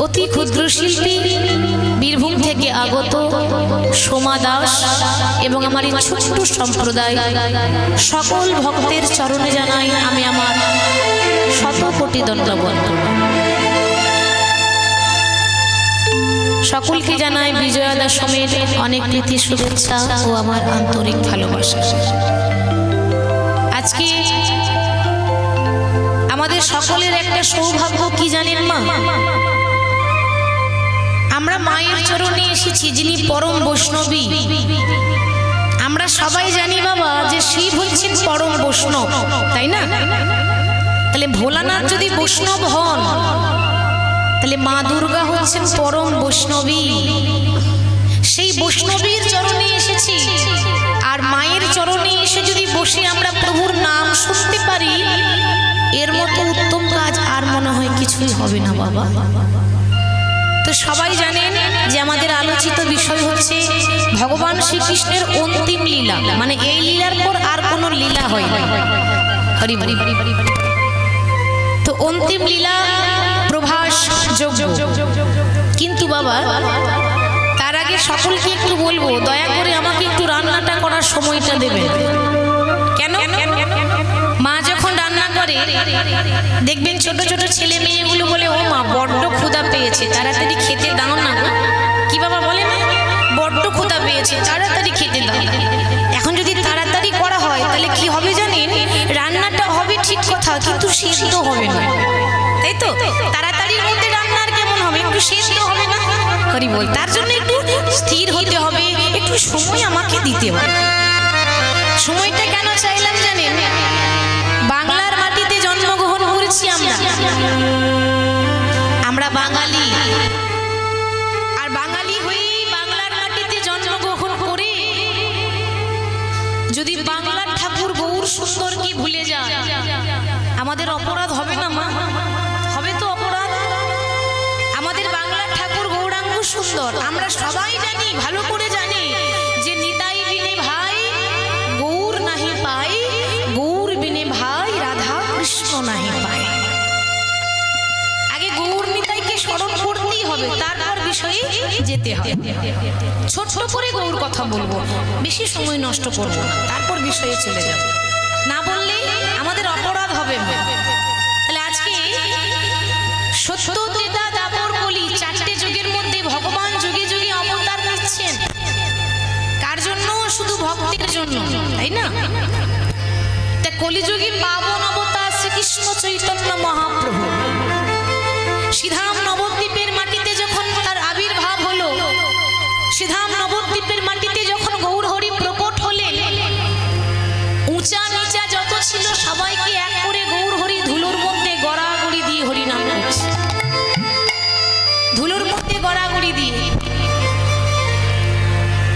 অতি ক্ষুদ্র শিল্পী বীরভূম থেকে আগত সোমা দাস এবং আমার এই ছোট্ট সম্প্রদায় সকল ভক্তের চরণে জানাই আমি আমার শত কোটি দণ্ডবত। সকলকে জানাই বিজয়া দশমীর অনেক প্রীতি শুভেচ্ছা ও আমার আন্তরিক ভালোবাসা। আজকে আমাদের সকলের একটা সৌভাগ্য কি জানেন মা, আমরা মায়ের চরণে এসেছি যিনি পরম বৈষ্ণবী। আমরা সবাই জানি বাবা যে শিব হচ্ছেন পরম বৈষ্ণব, তাই না? তাহলে ভোলানাথ যদি বৈষ্ণব হন তাহলে মা দুর্গা হচ্ছেন পরম বৈষ্ণবী। সেই বৈষ্ণবীর চরণে এসেছি, আর মায়ের চরণে এসে যদি বসে আমরা প্রভুর নাম শুনতে পারি, এর মতো উত্তম কাজ আর মনে হয় কিছুই হবে না বাবা। তো সবাই জানেন যে আমাদের আলোচিত বিষয় হচ্ছে ভগবান শ্রীকৃষ্ণের অন্তিম লীলা, মানে এই লীলার পর আর কোনো লীলা হয় না। হরি হরি। তো অন্তিম লীলা প্রভাস যজ্ঞ। কিন্তু বাবা তার আগে সকলকে একটু বলবো, দয়া করে আমাকে একটু রান্নাটা করার সময়টা দেবে। কেন? মা যখন রান্না করে দেখবেন ছোট ছোট ছেলে মেয়েগুলো বলে, ও মা বড্ড ক্ষুধা পেয়েছে, তাড়াতাড়ি খেতে দাও না গো। কি বাবা বলে না, বড্ড ক্ষুধা পেয়েছে, তাড়াতাড়ি খেতে দাও। এখন যদি তাড়াতাড়ি করা হয় তাহলে কি হবে জানেন, রান্নাটা হবে ঠিক কথা কিন্তু সিদ্ধ হবে না, তাই তো? তাড়াতাড়ির মধ্যে রান্নার কেমন হবে, একটু সিদ্ধ হবে না। হরি বল। তার জন্য একটু স্থির হতে হবে, একটু সময় আমাকে দিতে হবে। সময়টা কেন চাইলাম জানেন, বাংলার মাটিতে জন্মগ্রহণ করেছি আমরা বাঙালি, আর বাঙালি হয়েই বাংলার মাটিতে জন্মগ্রহণ করে যদি বাংলার ঠাকুর গৌর সুন্দরকে ভুলে যায় আমাদের অপরাধ হবে না মা? হবে তো অপরাধ। আমাদের বাংলার ঠাকুর গৌরাঙ্গ সুন্দর আমরা সবাই জানি, ভালো করে জানি যে নিতাই বিনে ভাই গৌর নাহি পাই, গৌর বিনে ভাই রাধা কৃষ্ণ নাহি পাই। আগে গৌর নিতাইকে স্মরণ করতেই হবে, তারপর বিষয়ে যেতে হবে। ছোট করে গৌর কথা বলবো, বেশি সময় নষ্ট করব না, তারপর বিষয়ে চলে যাব। না বললে আমাদের অপরাধ হবে। তাহলে আজকে সত্য ত্রেতা দাপর কলি চারটে যুগের মধ্যে ভগবান যুগে যুগে অবতার নিচ্ছেন। কার জন্য? শুধু ভক্তের জন্য, তাই না? তা কলিযুগে পাবন অবতার শ্রীকৃষ্ণ চৈতন্য মহাপ্রভু শ্রীধাম নবদ্বীপের মাটিতে যখন তার আবির্ভাব হলো, শ্রীধাম নবদ্বীপের মাটিতে যখন গৌর হরি প্রকট হলেন, উঁচা নিচা যত ছিল সবাইকে এক করে গৌর হরি ধুলোর মধ্যে গড়াগড়ি দিয়ে হরি নাম করছে, ধুলোর মধ্যে গড়াগড়ি দিয়ে।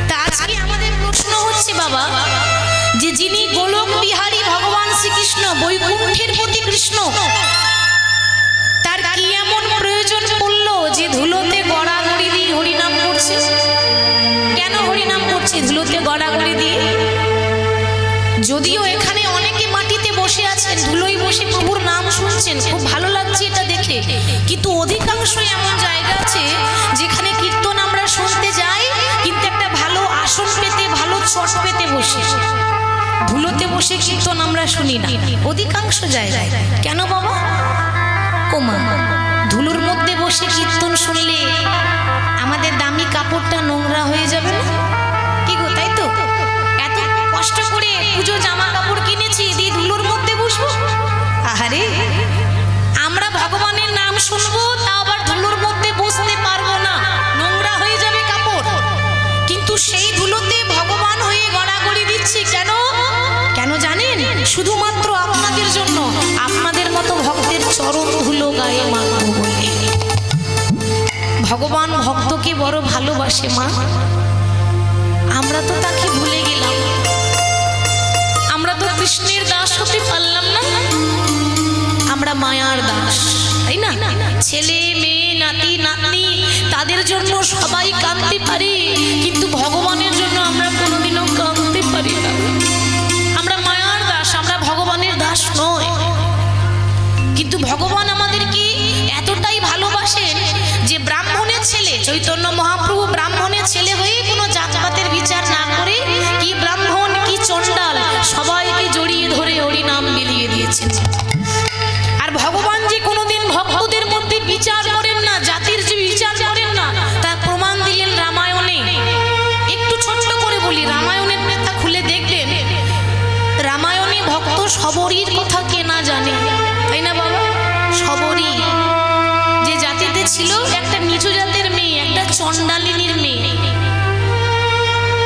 তা আজকে আমাদের প্রশ্ন হচ্ছে বাবা, যে যিনি গোলক বিহারী ভগবান শ্রীকৃষ্ণ, বৈকুণ্ঠের প্রতি কৃষ্ণ, তার কি এমন প্রয়োজন পড়লো যে ধুলোতে গড়াগড়ি দিয়ে হরিনাম করছে? কেন হরিনাম করছে ধুলোতে গড়াগড়ি দিয়ে? যদিও এখানে অনেকে মাটিতে বসে আছেন, ধুলোয় বসে প্রভুর নাম শুনছেন, খুব ভালো লাগছে এটা দেখে, কিন্তু অধিকাংশ এমন জায়গা আছে যেখানে কীর্তন আমরা শুনতে যাই কিন্তু একটা ভালো আসন পেতে, ভালো চট পেতে বসে, ধুলোতে বসে কীর্তন আমরা শুনি না অধিকাংশ জায়গায়। কেন বাবা? ওমা, ধুলোর মধ্যে বসে কীর্তন শুনলে আমাদের দামি কাপড়টা নোংরা হয়ে যাবে না? কি গো, তাই তো? এত কষ্ট করে পুজো জামা কাপড় কিনেছি, দিয়ে ধুলোর মধ্যে বসবো? আহারে, আমরা ভগবানের নাম শুনবো, তা আবার ধুলোর মধ্যে বসতে পারবো না, নোংরা হয়ে যাবে কাপড়। কিন্তু সেই ধুলোতে ভগবান হয়ে গড়াগড়ি দিচ্ছি কেন? কেন জানেন? শুধুমাত্র আপনাদের জন্য, আপনাদের মতো ভক্তের চরণ ধুলো গায়ে মাখবো বলে। ভগবান ভক্তকে বড় ভালোবাসে মা, আমরা তো তাকে ভুলে গেলাম, আমরা তো কৃষ্ণের দাস হতে পারলাম না, আমরা মায়ার দাস, তাই না? ছেলে মেয়ে নাতি নাতনি তাদের জন্য সবাই কাঁদতে পারি, কিন্তু ভগবানের জন্য আমরা কোনোদিনও কাঁদতে পারি না। আমরা মায়ার দাস, আমরা ভগবানের দাস নয়। কিন্তু ভগবান আমাদেরকে এতটাই ভালোবাসেন যে চৈতন্য মহাপ্রভু ব্রাহ্মণের ছেলে হয়ে কোনো জাতপাতের বিচার না করে কি ব্রাহ্মণ কি চণ্ডাল সবাইকে জড়িয়ে ধরে হরি নাম বিলিয়ে দিয়েছেন। আর ভগবান যে কোনোদিন ভক্তদের মধ্যে বিচার করেন না, জাতির যে বিচার করেন না, তার প্রমাণ দিলেন রামায়ণে। একটু ছোট্ট করে বলি, রামায়ণের পাতা খুলে দেখবেন, রামায়ণে ভক্ত শবরীর কথা কে না জানে, তাই না বাবা? শবরী যে জাতিতে ছিল, একটা নিচু জাতের মেয়ে, একটা চণ্ডালিনীর মেয়ে।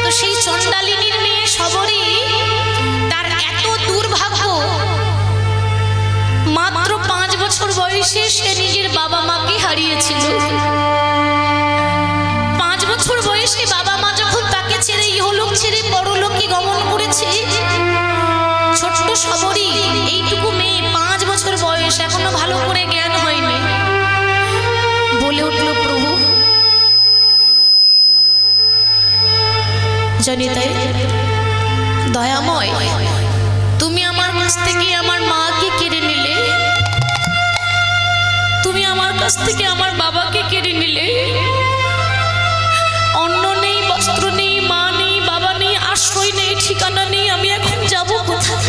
তো সেই চণ্ডালিনীর মেয়ে শবরী, তার এত দুর্ভাগ্য, মাত্র 5 বছর বয়সে সে নিজের বাবা মাকে হারিয়েছিল। 5 বছর বয়সে বাবা মা যখন তাকে ছেড়ে ইহলোক ছেড়ে পরলোকে গমন করেছে, ছোট্ট শবরী এইটুকু মেয়ে, 5 বছর বয়স, এখনো ভালো করে জ্ঞান হয়নি, বলে উঠল, প্রভু জনিতাই দয়াময়, তুমি আমার কাছ থেকে আমার মাকে কেড়ে নিলে, তুমি আমার কাছ থেকে আমার বাবাকে কেড়ে নিলে, অন্ন নেই, বস্ত্র নেই, মা নেই, বাবা নেই, আশ্রয় নেই, ঠিকানা নেই, আমি এখন যাব কোথায়?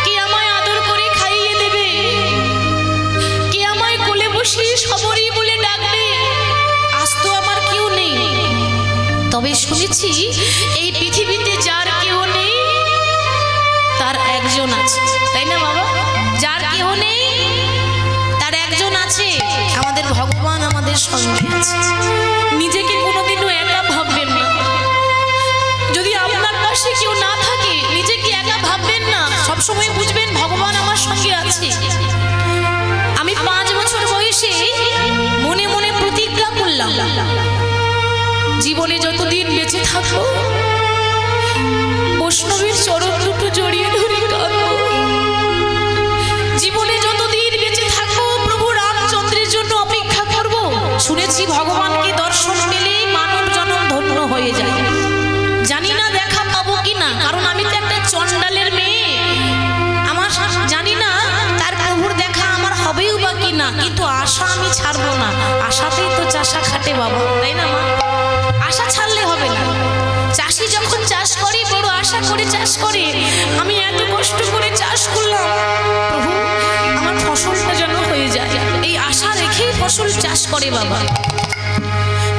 কে আমায় আদর করে খাইয়ে দেবে? কে আমায় কোলে বসিয়ে শবরী বলে ডাকবে? আজ তো আমার কেউ নেই। তবে শুনেছি এই পৃথিবীতে যার কেউ নেই তার একজন আছে, তাই না বাবা? যার কেউ নেই তার একজন আছে, আমাদের ভগবান আমাদের সঙ্গে আছে। নিজেকে কোনোদিনও একা ভাববেন না। যদি আপনার পাশে কেউ না থাকে, নিজেকে একা ভাববেন না, সবসময় বুঝবেন ভগবান আমার সঙ্গে আছে। আমি 5 বছর বয়সে মনে মনে প্রতিজ্ঞা করলাম, জীবনে যতদিন বেঁচে থাকবো বৈষ্ণবীর চরণ দুটো জড়িয়ে ধরে কাঁদবো। জীবনে যতদিন বেঁচে থাকবো প্রভু রামচন্দ্রের জন্য অপেক্ষা করব। শুনেছি ভগবানকে দর্শন পেলে মানব জন্ম ধন্য হয়ে যায়। জানি না দেখা পাবো কিনা, কারণ আমি তো একটা চণ্ডালের মেয়ে, আমার জানি না তার প্রভুর দেখা আমার হবেও বা কিনা, কিন্তু আশা আমি ছাড়বো না। আশাতেই তো চাষা খাটে বাবা, তাই না মা? আশা ছাড়লে হবে না। চাষি যখন চাষ করে বড় আশা করে চাষ করে, আমি এত কষ্ট করে চাষ করলাম, প্রভু আমার ফসলটা যেন হয়ে যায়, এই আশা রেখেই ফসল চাষ করে বাবা।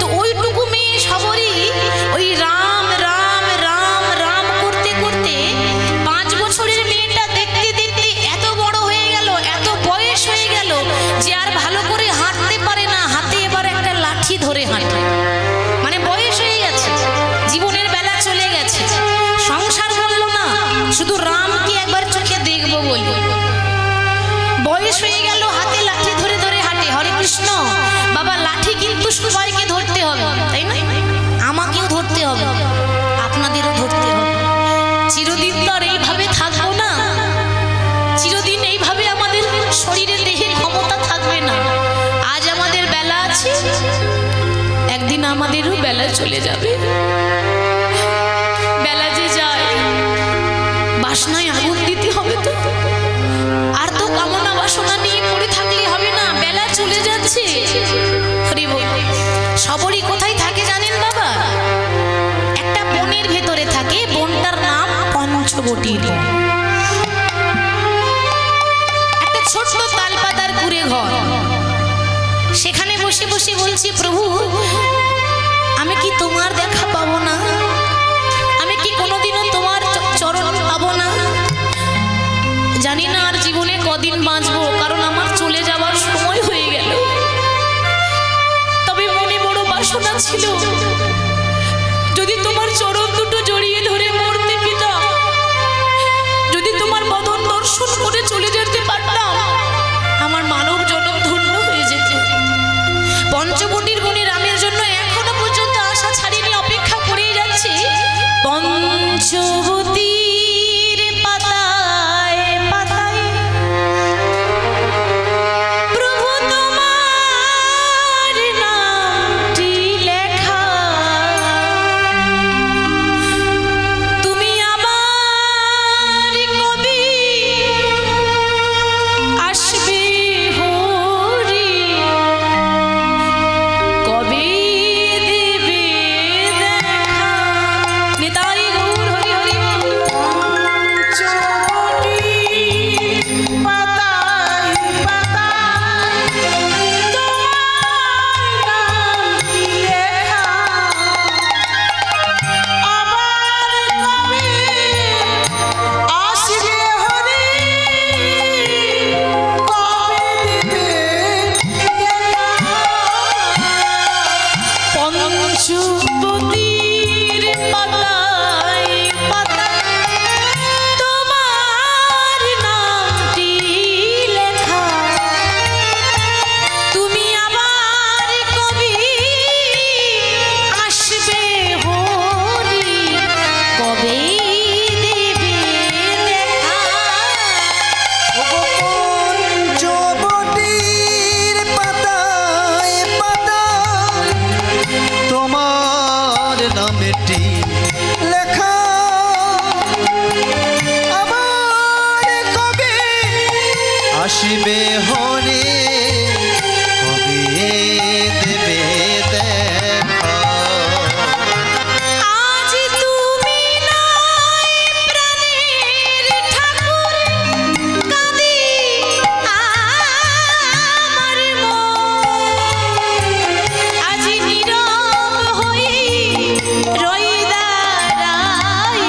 তো ওইটুকু মেয়ে শবরী ওই রাম রাম রাম রাম করতে করতে 5 বছরের মেয়েটা দেখতে দেখতে এত বড় হয়ে গেল, এত বয়স হয়ে গেল যে আর ভালো করে হাঁটতে পারে না, হাতে এবার একটা লাঠি ধরে হাঁটে। মানে বয়স হয়ে গেছে, জীবনের বেলা চলে গেছে, সংসার বললো না, শুধু রামকে একবার চোখে দেখবো বলবো। বয়স হয়ে গেল, হাতে লাঠি ধরে ধরে হাঁটে। হরে কৃষ্ণ বাবা, লাঠি কিন্তু সবাইকে ধরতে হবে, তাই না? আমাকেও ধরতে হবে, আপনাদেরও ধরতে হবে। চিরদিন তো আর এইভাবে থাকবো না, চিরদিন এইভাবে আমাদের শরীরে দেহে ক্ষমতা থাকবে না। আজ আমাদের বেলা আছে, একদিন আমাদেরও বেলা চলে যাবে। বেলা যে যায়, বাসনায় আগুন দিতে হবে তো, আর তো কামনা বাসনা নিয়ে পড়ে থাকলে হবে না, বেলা চলে যাচ্ছে। শবরী কোথায় থাকে জানেন বাবা? একটা বনের ভেতরে থাকে, বনটার নাম পঞ্চবটির বন। একটা ছোট্ট তালপাতার কুড়ে ঘর, সেখানে বসে বসে বলছি, প্রভু আমি কি তোমার দেখা পাবো না? আমি কি কোনোদিনও তোমার চরণ পাবো না? জানি না আর জীবনে কদিন বাঁচবো, কারণ আমার চলে যাওয়ার সময় হয়ে গেল। তবে মনে বড় বাসনা ছিল, যদি তোমার চরণ দুটো জড়িয়ে ধরে মরতে পেতাম, যদি তোমার বদন দর্শন করে চলে যেতে পারতাম, আমার মানব জন্ম ধন্য হয়ে যেত। পঞ্চবটির বনে রামের জন্য এখনো পর্যন্ত আশা ছাড়িনি, অপেক্ষা করেই যাচ্ছি। পঞ্চবতীর পাতায় পাতায় প্রভু তোমার নামটি লেখা, পঞ্চবতীর পাতায় পাতায় তোমার নামটি লেখা। তুমি আবার কবি আসবে হরি, কবে দেবে দেখা। পঞ্চবটির পাতায় পাতায় তোমার নামটি লেখা। আমার কবে আসবে হরে, কবে দেবে দেখা। আজ তুমি নাই প্রাণের ঠাকুর, কাঁদি আমার মন। আজ নীরব হই রই দাঁড়ায়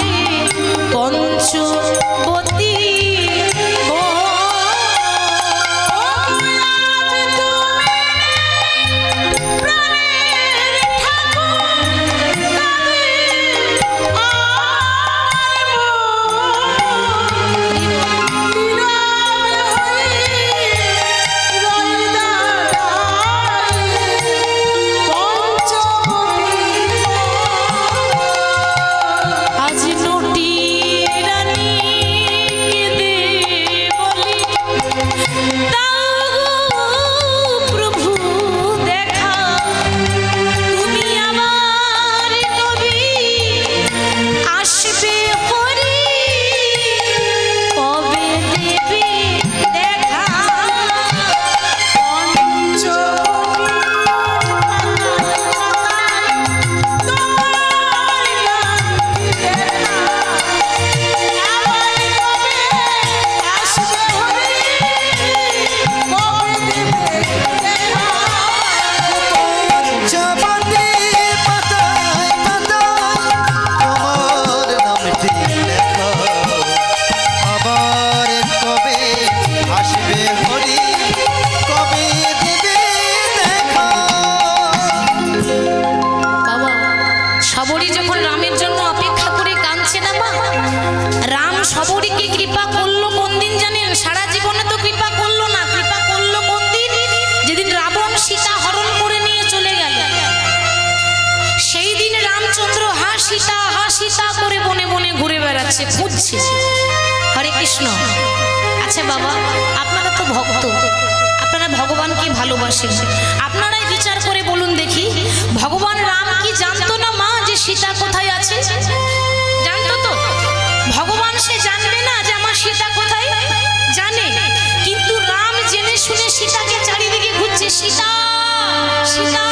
পঞ্চবতী বন। আজ তুমি প্রাণের ঠাকুর, আজ নটি রানী কেঁদে বলি, দাও প্রভু দেখা। তুমি আমার কবি আসবে হরি, কবে দেবে দেখা। পঞ্চবটির পাতায় পাতায় তোমার নামটি লেখা। আবার কবে আসবে হরি, কবে দেবে দেখা। বাবা, সবরই যখন রামের জন্য অপেক্ষা করে কাঁদছে না মা, রাম সবরীকে কৃপা করলো কোন দিন জানেন? সারা জীবনে তো কৃপা করলো না, কৃপা করলো কোন দিন? যেদিন রাবণ সীতা হরণ করে নিয়ে চলে গেল। সেই দিন রামচন্দ্র হা সীতা করে বনে বনে ঘুরে বেড়াচ্ছে, খুঁজছে। হরে কৃষ্ণ। আচ্ছা বাবা, আপনারা তো ভক্ত, আপনারা ভগবানকে ভালোবাসেন, আপনারাই বিচার করে বলুন দেখি, ভগবান রাম কি জানতো না মা যে সীতা কোথায় আছে? জানতো তো? ভগবান সে জানবে না যে আমার সীতা কোথায়? জানে। কিন্তু রাম জেনে শুনে সীতাকে চারিদিকে ঘুরছে, সীতা সীতা।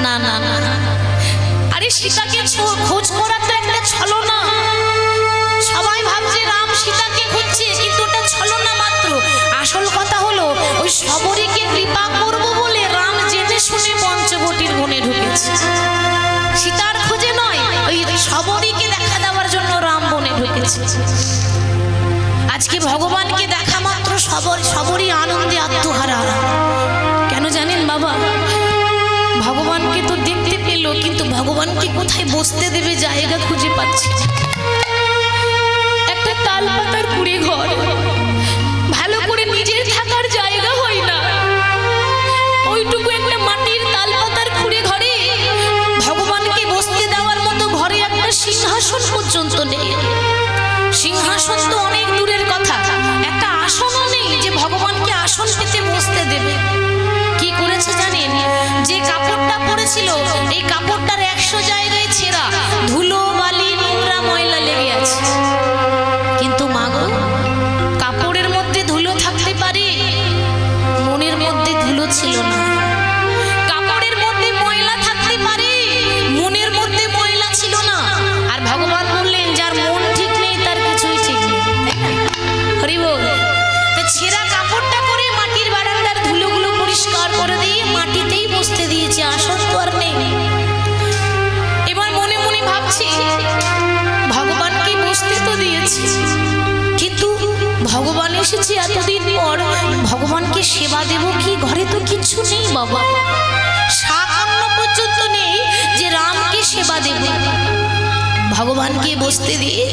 না না না, আরে সীতাকে খোঁজ করার তো একটা ছলনা। সবাই ভাবছে রাম সীতাকে খুঁজছে, কিন্তু ওটা ছলনা মাত্র। আসল কথা হলো ওই সবরীকে কৃপা করব বলে রাম জেনে শুনে পঞ্চবটির বনে ঢুকেছে। সীতার খোঁজে নয়, ওই সবরীকে দেখা দেওয়ার জন্য রাম বনে ঢুকেছে। আজকে ভগবানকে দেখা মাত্র সবরই আনন্দে আত্মহারা। কেন জানেন বাবা? ভগবানকে তো দেখতে পেল, কিন্তু ভগবানকে কোথায় বসতে দেবে জায়গা খুঁজে পাচ্ছে না। একটা তাল পাতার কুড়ে ঘর, ভালো করে নিজের থাকার জায়গা হয় না। ওইটুকু একটা মাটির তাল পাতার কুড়ে ঘরে ভগবানকে বসতে দেওয়ার মতো ঘরে একটা সিংহাসন পর্যন্ত নেই। সিংহাসন তো অনেক দূরের কথা, একটা আসনও নেই যে ভগবানকে আসন পেতে বসতে দেবে। কি করেছে জানেন? যে কাপড়টা পরেছিল এই কাপড়টার 100 জায়গায় ছেঁড়া, ধুলো বালি নোংরা ময়লা লেগে আছে। কিন্তু মাগো, কাপড়ের মধ্যে ধুলো থাকতে পারে, মনের মধ্যে ধুলো ছিল না। কাপড়ের মধ্যে ময়লা থাকতে পারে, মনের মধ্যে ময়লা ছিল না। আর ভগবান বললেন যার মন ঠিক নেই তার কিছুই ঠিক নেই। হরি বল। তো ছেঁড়া কাপড়টা করে মাটির বারান্দার ধুলোগুলো পরিষ্কার করে দিয়ে মাটিতেই বসতে দিয়েছে, আসন তো আর নেই। এবার মনে মনে ভাবছি ভগবানকে বসতে তো দিয়েছি, কিন্তু ভগবান এসেছে এতদিন পর, ভগবানকে সেবা দেব কি? ঘরে তো কিচ্ছু নেই বাবা, শাক অন্ন পর্যন্ত ভগবানকে বসতে দিয়ে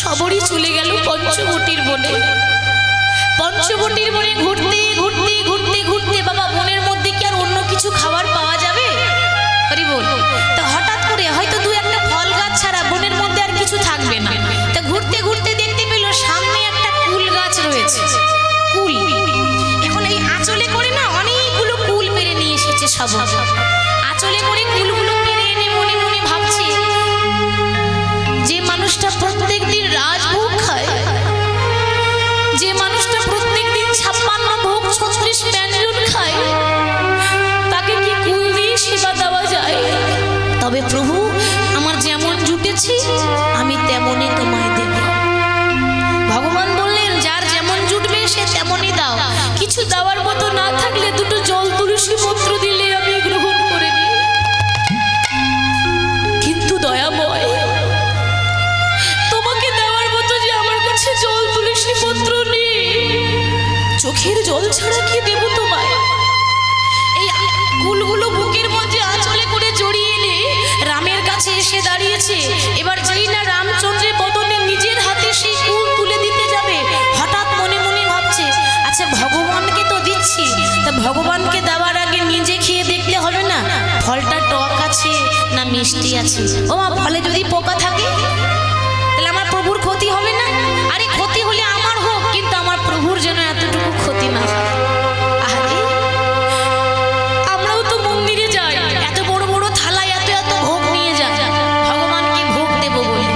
সবরই চলে গেল পঞ্চবটির বনে। পঞ্চবটির বনে ঘুরতে ঘুরতে ঘুরতে ঘুরতে বাবা বনের মধ্যে কি আর অন্য কিছু খাবার পাওয়া যাবে? হরি বল। তা হঠাৎ করে হয়তো দু একটা ফল গাছ ছাড়া বনের মধ্যে আর কিছু থাকবে না। তা ঘুরতে ঘুরতে দেখতে পেল সামনে একটা কুল গাছ রয়েছে। কুল এখন এই আঁচলে করে না অনেকগুলো কুল পেরে নিয়ে এসেছে সব। আঁচলে করে কুলগুলো পেরে এনে মনে মনে ভাবছে যে মানুষটা প্রত্যেকদিন রাজভোগ খায়, যে মানুষটা প্রত্যেকদিন 56 ভোগ 36 ব্যঞ্জন খায়, তাকে কি কুল দিয়ে সেবা দেওয়া যায়? তবে প্রভু আমার যেমন জুটেছে আমি তেমনই তোমায় দেব। ভগবান বললেন যার যেমন জুটবে সে তেমনই দাও, কিছু দেওয়ার মতো না থাকলে দুটো জল তুলসী পত্র দিলে আমি গ্রহণ করে নিই। কিন্তু দয়াময় তোমাকে দেওয়ার মতো যে আমার কাছে জল তুলসী পত্র নেই, চোখের জল ছাড়া কি দেব তোমায়? এই কুলগুলো বুকের মধ্যে আঁচলে করে জড়িয়ে এনে রামের কাছে এসে দাঁড়িয়েছে। এবার যেই না রামচন্দ্রের বদনে নিজের হাতে সেই কুল তুলে দিতে যাবে, হঠাৎ মনে মনে ভাবছে আচ্ছা ভগবানকে তো দিচ্ছি, তা ভগবানকে দেওয়ার আগে নিজে খেয়ে দেখতে হবে না ফলটা টক আছে না মিষ্টি আছে? ও মা, ফলে যদি পোকা থাকে তাহলে আমার প্রভুর ক্ষতি হবে না? আরে ক্ষতি হলে আমার হোক, কিন্তু আমার প্রভুর যেন এতটুকু ক্ষতি না হয়। আরে আমরাও তো মন্দিরে যাই, এত বড় বড় থালায় এত এত ভোগ নিয়ে যাই ভগবানকে ভোগ দেব বলে।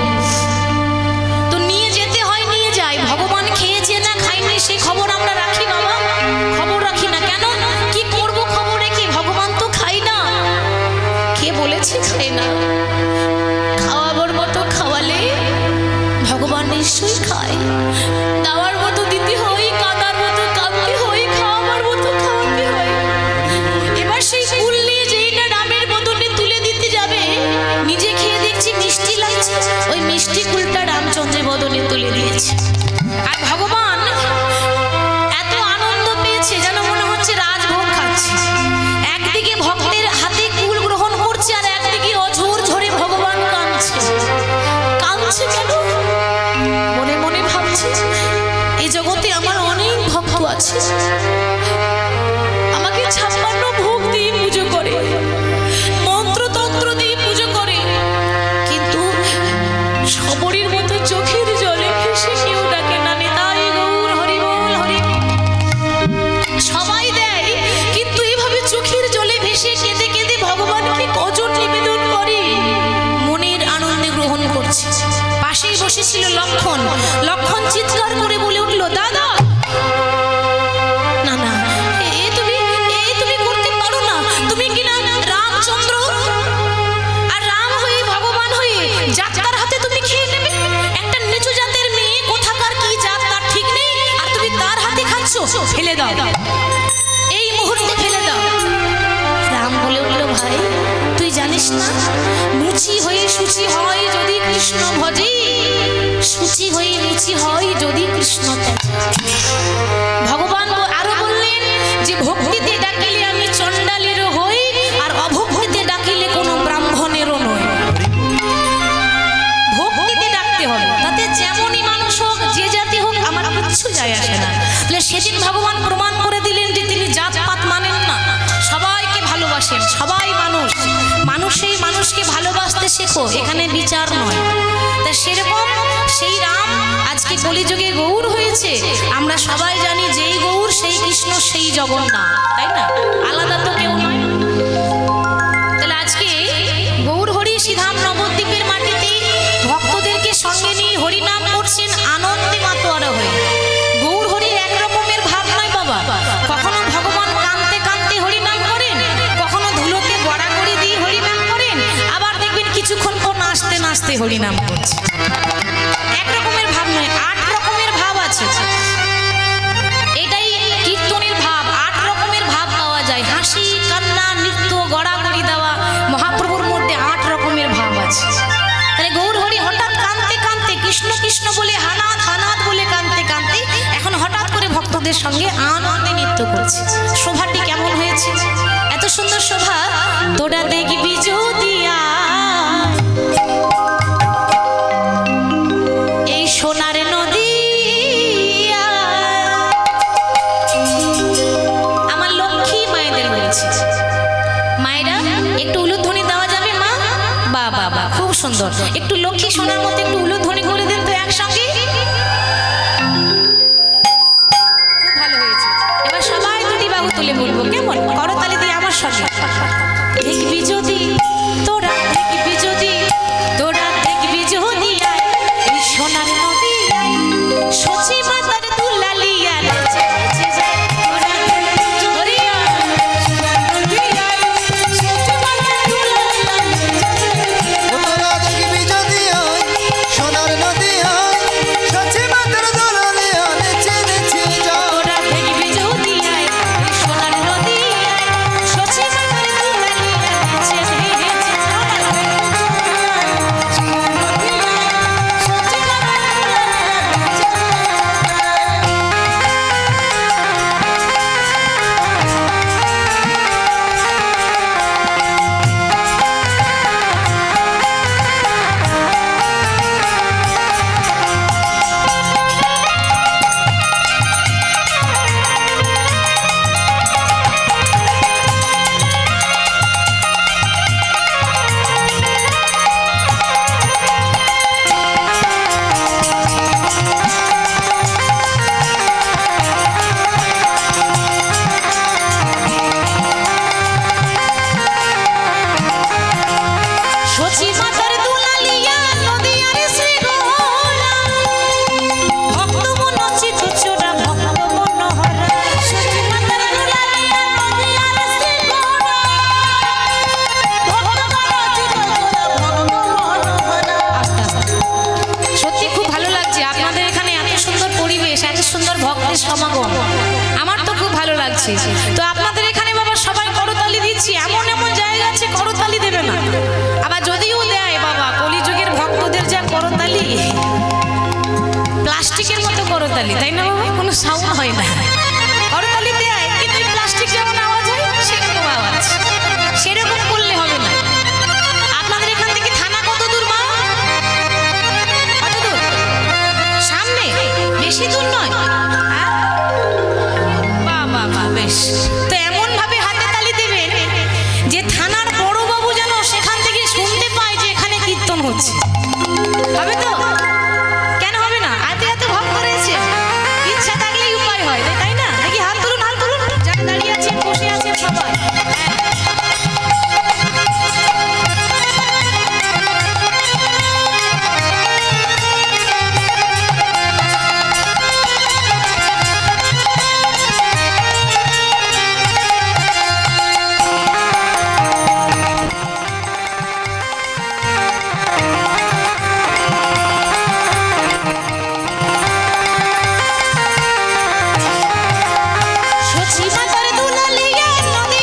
তো নিয়ে যেতে হয়, নিয়ে যাই। ভগবান খেয়েছে না খাইনি সে খবর আমরা রাখি বাবা? খবর রাখি না। কেন? কি করব খবর রেখে? ভগবান তো খাই না। কে বলেছে খাই না? খাওয়াবার মতো খাওয়ালে ভগবান নিশ্চয়ই খায়। দেওয়ার মতো দিতে হয়, কাঁদার মতো কাঁদতে হয়, খাওয়াবার মতো খাওয়াতে হয়। এবার সেই ফুল নিয়ে যেই না রামের বদনে তুলে দিতে যাবে, নিজে খেয়ে দেখছি মিষ্টি লাগছে, ওই মিষ্টি ফুলটা রামচন্দ্রের বদনে তুলে দিয়েছে। আর ভগবান এত আনন্দ পেয়েছে যেন মনে হচ্ছে রাজভোগ খাচ্ছে। একদিকে ভক্তের হাতে কুল গ্রহণ করছে আর একদিকে অঝোর ঝরে ভগবান কাঁদছে। কাঁদছে কেন? মনে মনে ভাবছে এই জগতে আমার অনেক ভক্ত আছে, আমাকে 56 ভোগ দিয়ে পুজো করে, মন্ত্রতন্ত্র দিয়ে পুজো করে, কিন্তু সবরের মতো চোখের জলে ভেসে কেউ ডাকে না নিতাই গৌর হরি বল হরি। সবাই দেয় কিন্তু এইভাবে চোখের জলে ভেসে কেঁদে কেঁদে ভগবানকে কজন নিবেদন করে মনের আনন্দে গ্রহণ করছে। পাশেই বসেছিল লক্ষণ। লক্ষণ চিৎকার করে বলে উঠল, দাদা না না, এ তুমি করতে পারো না। তুমি কিনা রামচন্দ্র, আর রাম হয়ে ভগবান হয়ে জাতটার হাতে তুমি খেয়ে নেবে। একটা নিচু জাতের মেয়ে, কোথাকার কি জাত তার ঠিক নেই, আর তুমি তার হাতে খাচ্ছ। ফেলে দাও, এই মুহূর্তে ফেলে দাও। রাম বলে উঠল, ভাই তুই জানিস না মুচি হয়ে সুচি হয় যদি কৃষ্ণ ভজে, সুচি হয়ে মুচি হয় যদি কৃষ্ণ ত্যাজে। ভগবান আরো বললেন যে ভক্তিতে ডাকিলে আমি চণ্ডালেরও হই, আর অভক্তিতে ডাকিলে কোনো ব্রাহ্মণেরও নয়। ভক্তিতে ডাকতে হবে, তাতে যেমনই মানুষ হোক যে জাতি হোক আমার কিচ্ছু যায় আসে না। তাহলে সেদিন ভগবান প্রমাণ করে দিলেন যে তিনি জাতপাত মানেন না, সবাইকে ভালোবাসেন। সবাই মানুষ, মানুষই মানুষকে ভালোবাসতে শেখো, এখানে বিচার নয়। তা সেরকম সেই রাম আজকে কলিযুগে গৌর হয়েছে। আমরা সবাই জানি যেই গৌর সেই কৃষ্ণ সেই জগন্নাথ, তাই না? আলাদা তো কেউ নয়। তাহলে আজকে গৌর হরি শ্রীধাম নবদ্বীপের মাটিতে ভক্তদেরকে সঙ্গে নিয়ে হরিনাম করছেন আনন্দে মাতোয়ারা হয়ে। গৌর হরি একরকমের ভাব নয় বাবা। কখনো ভগবান কাঁদতে কাঁদতে হরিনাম করেন, কখনো ধুলোতে গড়াগড়ি দিয়ে হরিনাম করেন, আবার দেখবেন কিছুক্ষণ পর নাচতে নাচতে হরিনাম করছে। একরকমের ভাব নয়, 8 রকমের ভাব আছে। এটাই কীর্তনের ভাব। 8 রকমের ভাব পাওয়া যায়, হাসি কান্না নৃত্য গড়াগড়ি দেওয়া। মহাপ্রভুর মধ্যে 8 রকমের ভাব আছে। তাহলে গৌর হরি হঠাৎ কাঁদতে কাঁদতে কৃষ্ণ কৃষ্ণ বলে হানাত হানাত বলে কাঁদতে কাঁদতে এখন হঠাৎ করে ভক্তদের সঙ্গে আনন্দে নৃত্য করছে। শোভাটি কেমন হয়েছে? এত সুন্দর শোভা তোরা দেখবি যদি দিয়েছি। মায়েরা একটু উলুধ্বনি দেওয়া যাবে মা? বাহ বাহ বাহ, খুব সুন্দর। একটু লক্ষ্মী সোনার মতো একটু উলুধ্বনি করে দেন তো একসঙ্গে। খুব ভালো হয়েছে। এবার সবাই দুটি বাহু তুলে বলবো, কেমন? করতালি দিয়ে আমার সঙ্গে। দেখবি যদি তোরা, দেখবি যদি তোরা, দেখবি যদি আয় এই সোনার নদী আয়, সচি মাতার দুলালিয়া নেচে নেচে যায়। তোরা দেখবি যদি আয়, সোনার নদী আয়, সচি মাতার দুলালিয়া নেচে নেচে যায়। তোরা দেখবি যদি আয়, সোনার নদী আয়, সচি মাতার দুলালিয়া নেচে নেচে যায়। তোরা দেখবি যদি আয় এই সোনার নদী আয়, সচি মাতার দুলালিয়া নেচে নেচে যায়। সচি মাতার দুলালিয়া নদী আর শ্রীগোরা, ভক্ত মনোচিত চোরা ভক্ত মনোহরা। সচি মাতার দুলালিয়া নদী আর শ্রীগোরা, ভক্ত মনোচিত চোরা ভক্ত মনোহরা। আস্তে আস্তে। সত্যি খুব ভালো লাগছে আপনাদের এখানে এত সুন্দর পরিবেশ, এত সুন্দর ভক্তের সমাগম, আমার তো খুব ভালো লাগছে। তো আপনাদের এখানে বাবা সবাই করতালি দিচ্ছি, এমন এমন জায়গা আছে করতালি দেবে না, আবার যদিও দেয় বাবা কলিযুগের ভক্তদের যা করতালি, প্লাস্টিকের মতো করতালি, তাই না বাবা? কোনো সাউন্ড হয় না, করতালি দেয় কিন্তু প্লাস্টিক যেমন আওয়াজ হয় সেরকম আওয়াজ, সেরকম করলে হবে না। আপনাদের এখান থেকে থানা কত দূর মা? কত দূর? সামনে, বেশি দূর নয়। হ্যাঁ? বাহ বাহ বাহ, বেশ। তো এমন ভাবে হাতে তালি দেবেন যে থানার বড়বাবু যেন সেখান থেকে শুনতে পায় যে এখানে কীর্তন হচ্ছে। হবে তো? কেন হবে না? হাতে হাতে ভক্ত রয়েছে, ইচ্ছা থাকলেই উপায় হয়, তাই না? দেখি হাত তুলুন, হাত তুলুন, যারা দাঁড়িয়ে আছেন বসে আছেন সবাই। হ্যাঁ। সচি মাতার দুলালিয়া নদী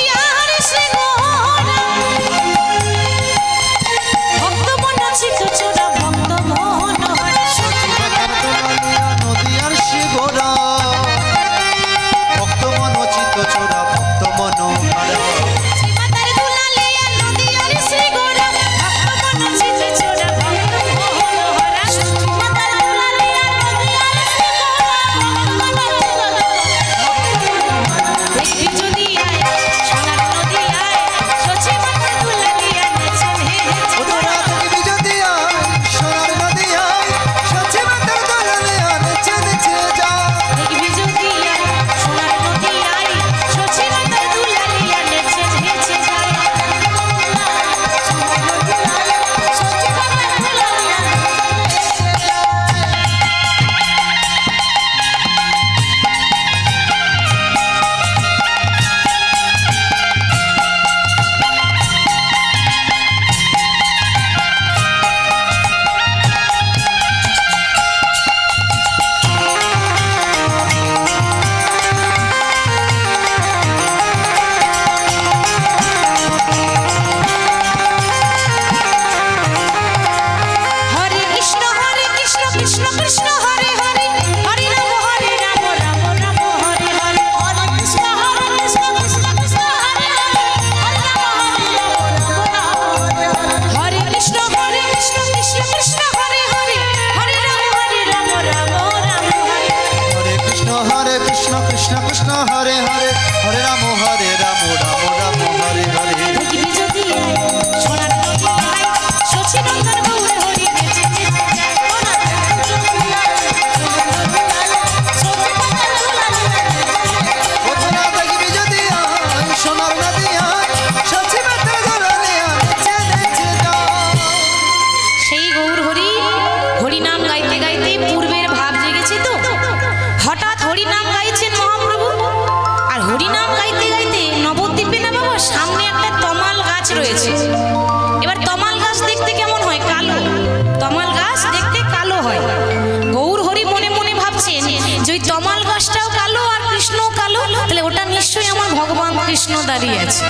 কৃষ্ণ দাঁড়িয়ে আছে,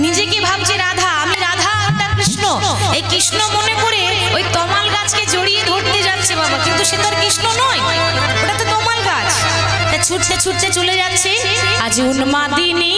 নিজেকে ভাবছে রাধা, আমি রাধা, এটা কৃষ্ণ। এই কৃষ্ণ মনে করে ওই তমাল গাছকে জড়িয়ে ধরতে যাচ্ছে বাবা, কিন্তু সে তো আর কৃষ্ণ নয়, ওটা তো তমাল গাছ। তা ছুটতে ছুটতে চলে যাচ্ছে। আজ উন্মাদিনী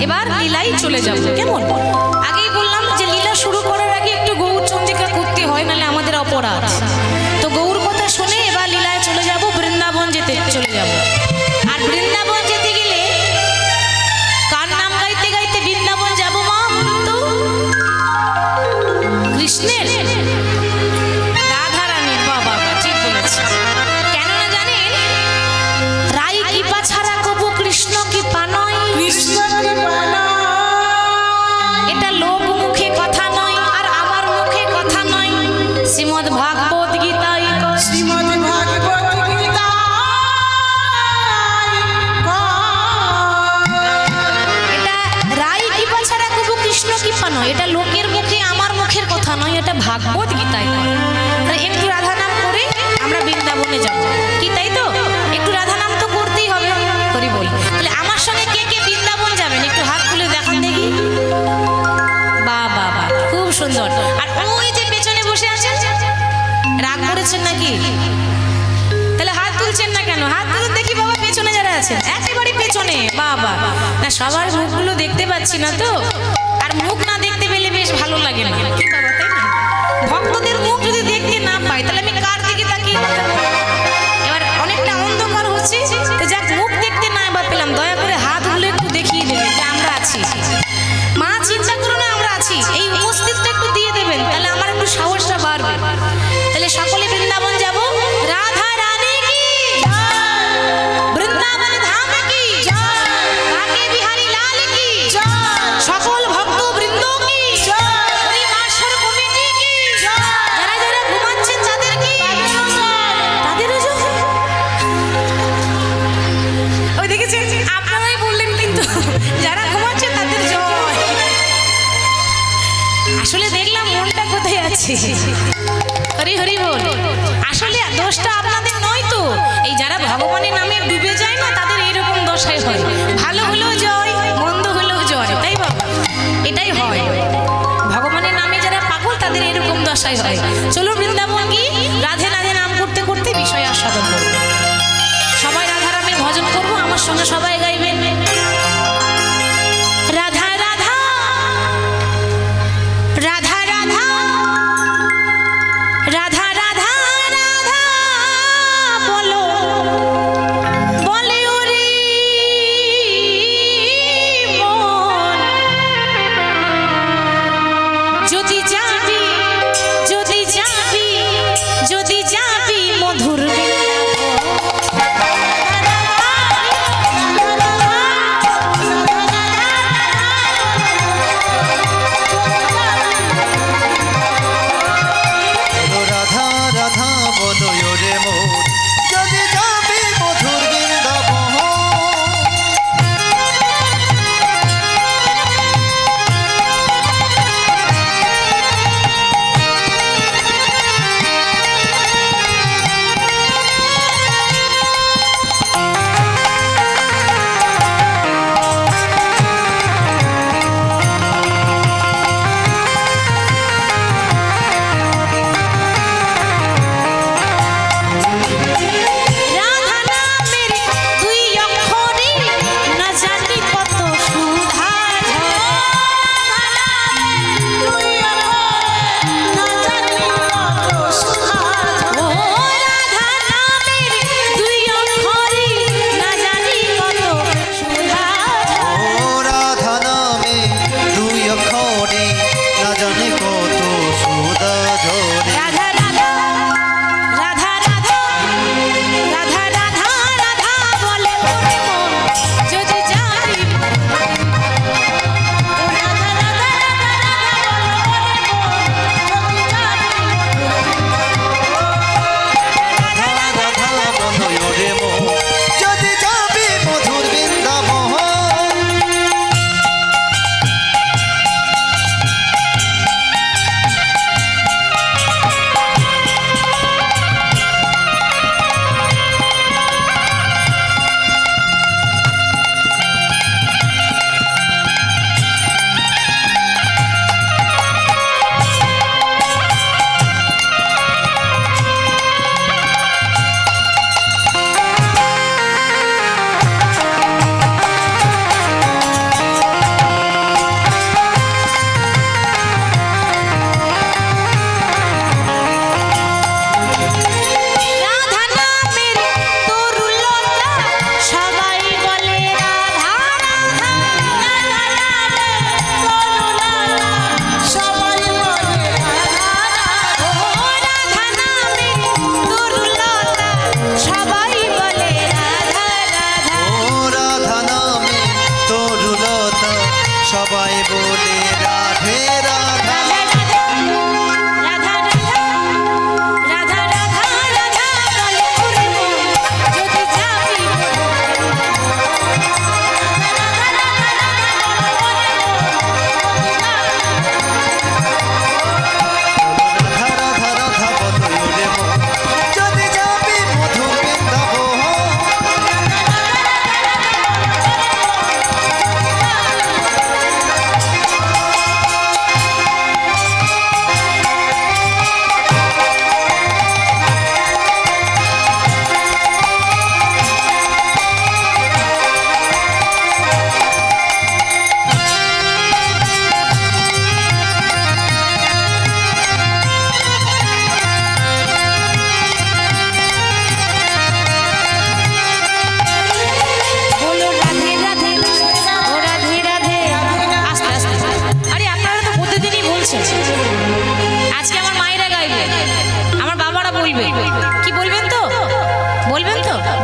এবার লীলাই চলে যাব। কেমন? আগেই বললাম যে লীলা শুরু করার আগে একটু গৌর চন্দ্রিকা করতে হয়, নাহলে আমাদের অপরাধ। তো গৌর কথা শুনে এবার লীলায় চলে যাব, বৃন্দাবন যেতে চলে যাব। আর বৃন্দাবন যেতে গেলে কার নাম গাইতে গাইতে বৃন্দাবন যাব মা? তো কৃষ্ণের, রাধা রানীর। বাবা ঠিক বলেছে। কেন না জানেন? রাই কৃপা ছাড়া কবু কৃষ্ণ কৃপা নয়। এটা লোক মুখে কথা নয়, আর আমার মুখে কথা নয়। শ্রীমদ্ ভাগবত গীতায়, শ্রীমদ্ ভাগবত গীতা এটা রাই কৃপা ছাড়া কবু কৃষ্ণ কৃপা নয়। এটা লোকের মুখে আমার মুখের কথা নয়, এটা ভাগবত গীতায়। একটু রাধা নাম করে নাকি? তাহলে হাত তুলছেন না কেন? হাত তুলুন দেখি বাবা, পেছনে যারা আছেন একেবারে পেছনে। বাবা না, সবার মুখগুলো দেখতে পাচ্ছি না তো, আর মুখ না দেখতে পেলে বেশ ভালো লাগে না কি বাবা, তাই না? ভক্তদের মুখ যদি দেখতে না পাই তাহলে আমি কার দিকে তাকিয়ে থাকবো? এবার অনেকটা অন্ধকার হচ্ছে, তো যাক মুখ দেখতে না বা পেলাম, দয়া করে হাতগুলো একটু দেখিয়ে দেবেন যে আমরা আছি। মা চিন্তা করো না, আমরা আছি, এই উপস্থিতটা একটু দিয়ে দেবেন, তাহলে আমার একটু সাহসটা বাড়বে। তাহলে সকলে বৃন্দাবন যাব। রাধা রানী কি জয়, বৃন্দাবন ধাম কি জয়, বাঁকে বিহারী লাল কি জয়, সকল ভক্ত বৃন্দ কি জয়, হরিমাসর কমিটি কি জয়, যারা যারা ঘুমাচ্ছেন তাদের কি তাদেরও জয়। ওই দেখেছেন, আপনারাই বললেন কিন্তু যারা ঘুমাচ্ছেন তাদের জয়। আসলে দেখলাম মনটা কোথায় আছে। হরি হরি বল। আসলে দোষটা আপনাদের নয় তো, এই যারা ভগবানের নামে ডুবে যায় না তাদের এইরকম দশাই হয়। ভালো হলেও জয়, মন্দ হলেও জয়, তাই বাবা, এটাই হয়। ভগবানের নামে যারা পাগল তাদের এরকম দশাই হয়। চলো বৃন্দাবন কি রাধে রাধে নাম করতে করতে বিষয় আস্বাদন করবো। সবাই রাধারামের ভজন করবো, আমার সঙ্গে সবাই গাইবেন। রাধা রাধা রাধা রাধা রাধা রাধা রাধা বলো বলে ওরে মন, যদি যাবি যদি যাবি যদি যাবি মধুর বৃন্দাবন।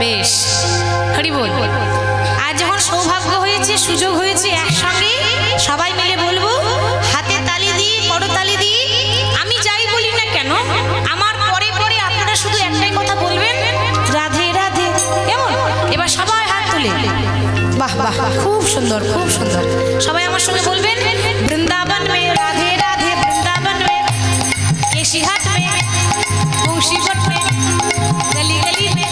বেশ, হরি বল। আর যখন সৌভাগ্য হয়েছে, সুযোগ হয়েছে, একসঙ্গে সবাই মিলে বলবো, হাতে তালি দিয়ে, করতালি দিয়ে। আমি যাই বলি না কেন, আমার পরে পরে আপনারা শুধু একটাই কথা বলবেন, রাধে রাধে। কেমন? এবার সবাই হাত তুলে, বাহ বাহ, খুব সুন্দর, খুব সুন্দর। সবাই আমার সঙ্গে বলবেন, বৃন্দাবন মে রাধে রাধে, বৃন্দাবন মে केशीघाट में, मुंशीगढ़ में, गली गली में,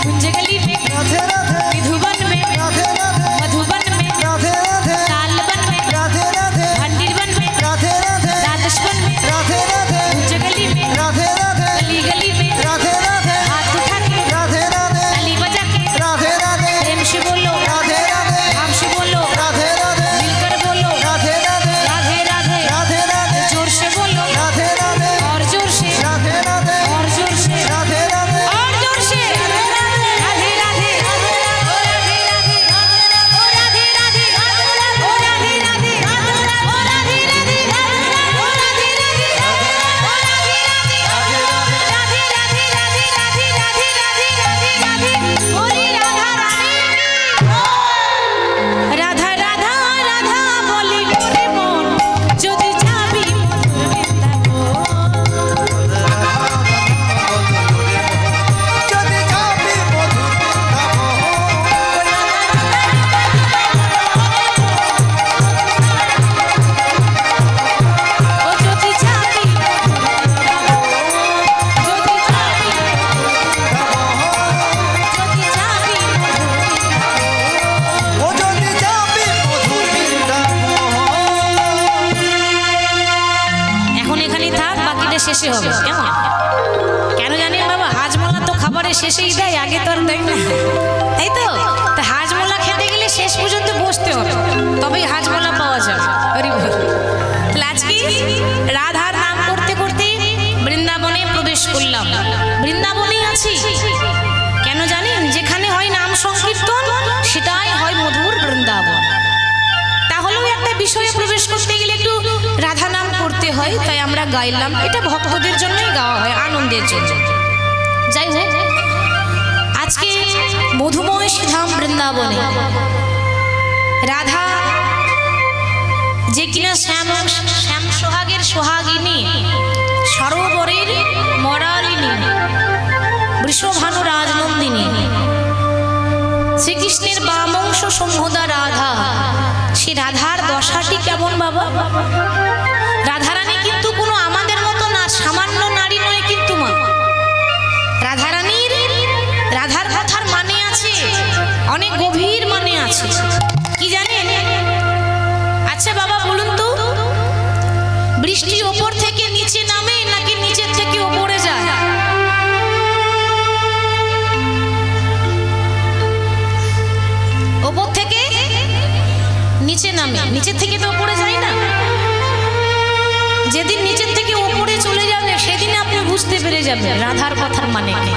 कुंज गली में, রাধে রাধে विधुवन में, রাধে রাধে मधुबन में, রাধে রাধে सालबन में, রাধে রাধে भंडीरवन में, রাধে রাধে राजस्वन में, রাধে राधे कुंज गली में, राधे राधे गली गली में, राधे राधे हाथ उठा के, राधे राधे ताली बजा के, राधे राधे प्रेम से बोलो, राधे राधे भाव से बोलो, राधे राधे मिलकर बोलो, राधे राधे राधे राधे, राधे राधे जोर से बोलो, राधे राधे और जोर से, राधे राधे और जोर से, राधे राधे और जोर से, राधे राधे, ओ राधे राधे, ओ राधे राधे, ओ राधे राधे, ओ राधे राधे, ओ राधे राधे, ओ राधे राधे, राधे राधे, राधे राधे, राधे राधे, राधे राधे, बोली राधा रानी की। राधा राधा राधा बोली मोरे मन, যদি যাবি মধুর বৃন্দাবন। যদি যাবি মধুর ও যদি যাবি যদি যাবি যদি যাবি ও যদি যাবি মধুর বৃন্দাবন। এখন এখানেই থাক, বাকিটা শেষে হবে। কেমন? কেন জানেন বাবা, হাজমোলা তো খাবারের শেষেই দেয়, আগে তো আর দেয় না, তাই তো? তা হাজমোলা খেতে গেলে শেষ পর্যন্ত বসতে হবে, তবেই হাজমোলা পাওয়া যাবে। হরি বল। তাহলে আজকে রাধার নাম করতে করতে বৃন্দাবনে প্রবেশ করলাম। বৃন্দাবনেই আছি, কেন জানেন? যেখানে হয় নাম সংকীর্তন, সেটাই হয় মধুর বৃন্দাবন। তাহলেও একটা বিষয়ে প্রবেশ করতে গেলে একটু রাধা নাম করতে হয়, তাই আমরা গাইলাম। এটা ভক্তদের জন্যই গাওয়া হয়, আনন্দের জন্য। যাই হোক, আজকে মধুময় ধাম বৃন্দাবনে রাধা, যে কিনা শ্যাম শ্যাম সোহাগের সোহাগিনী, সরোবরের মরালিনী, বৃষভানু রাজনন্দিনী, শ্রীকৃষ্ণের বামংশ সম্ভদা রাধা। সে রাধার দশাটি কেমন বাবা? রাধারানী কিন্তু কোনো আমাদের মতো না, সামান্য নারী নয় কিন্তু মা। রাধারানীর, রাধার কথার মানে আছে, অনেক গভীর মানে আছে। কি জানেন? আচ্ছা বাবা বলুন তো, বৃষ্টি ওপর থেকে নিচে নামে নাকি নিচের থেকে ওপরে যায়? ওপর থেকে নিচে নামে, নিচের থেকে তো ওপরে যায় না। যেদিন নিচের থেকে ওপরে চলে যাবে, সেদিন আপনি বুঝতে পেরে যাবেন রাধার কথার মানে কি।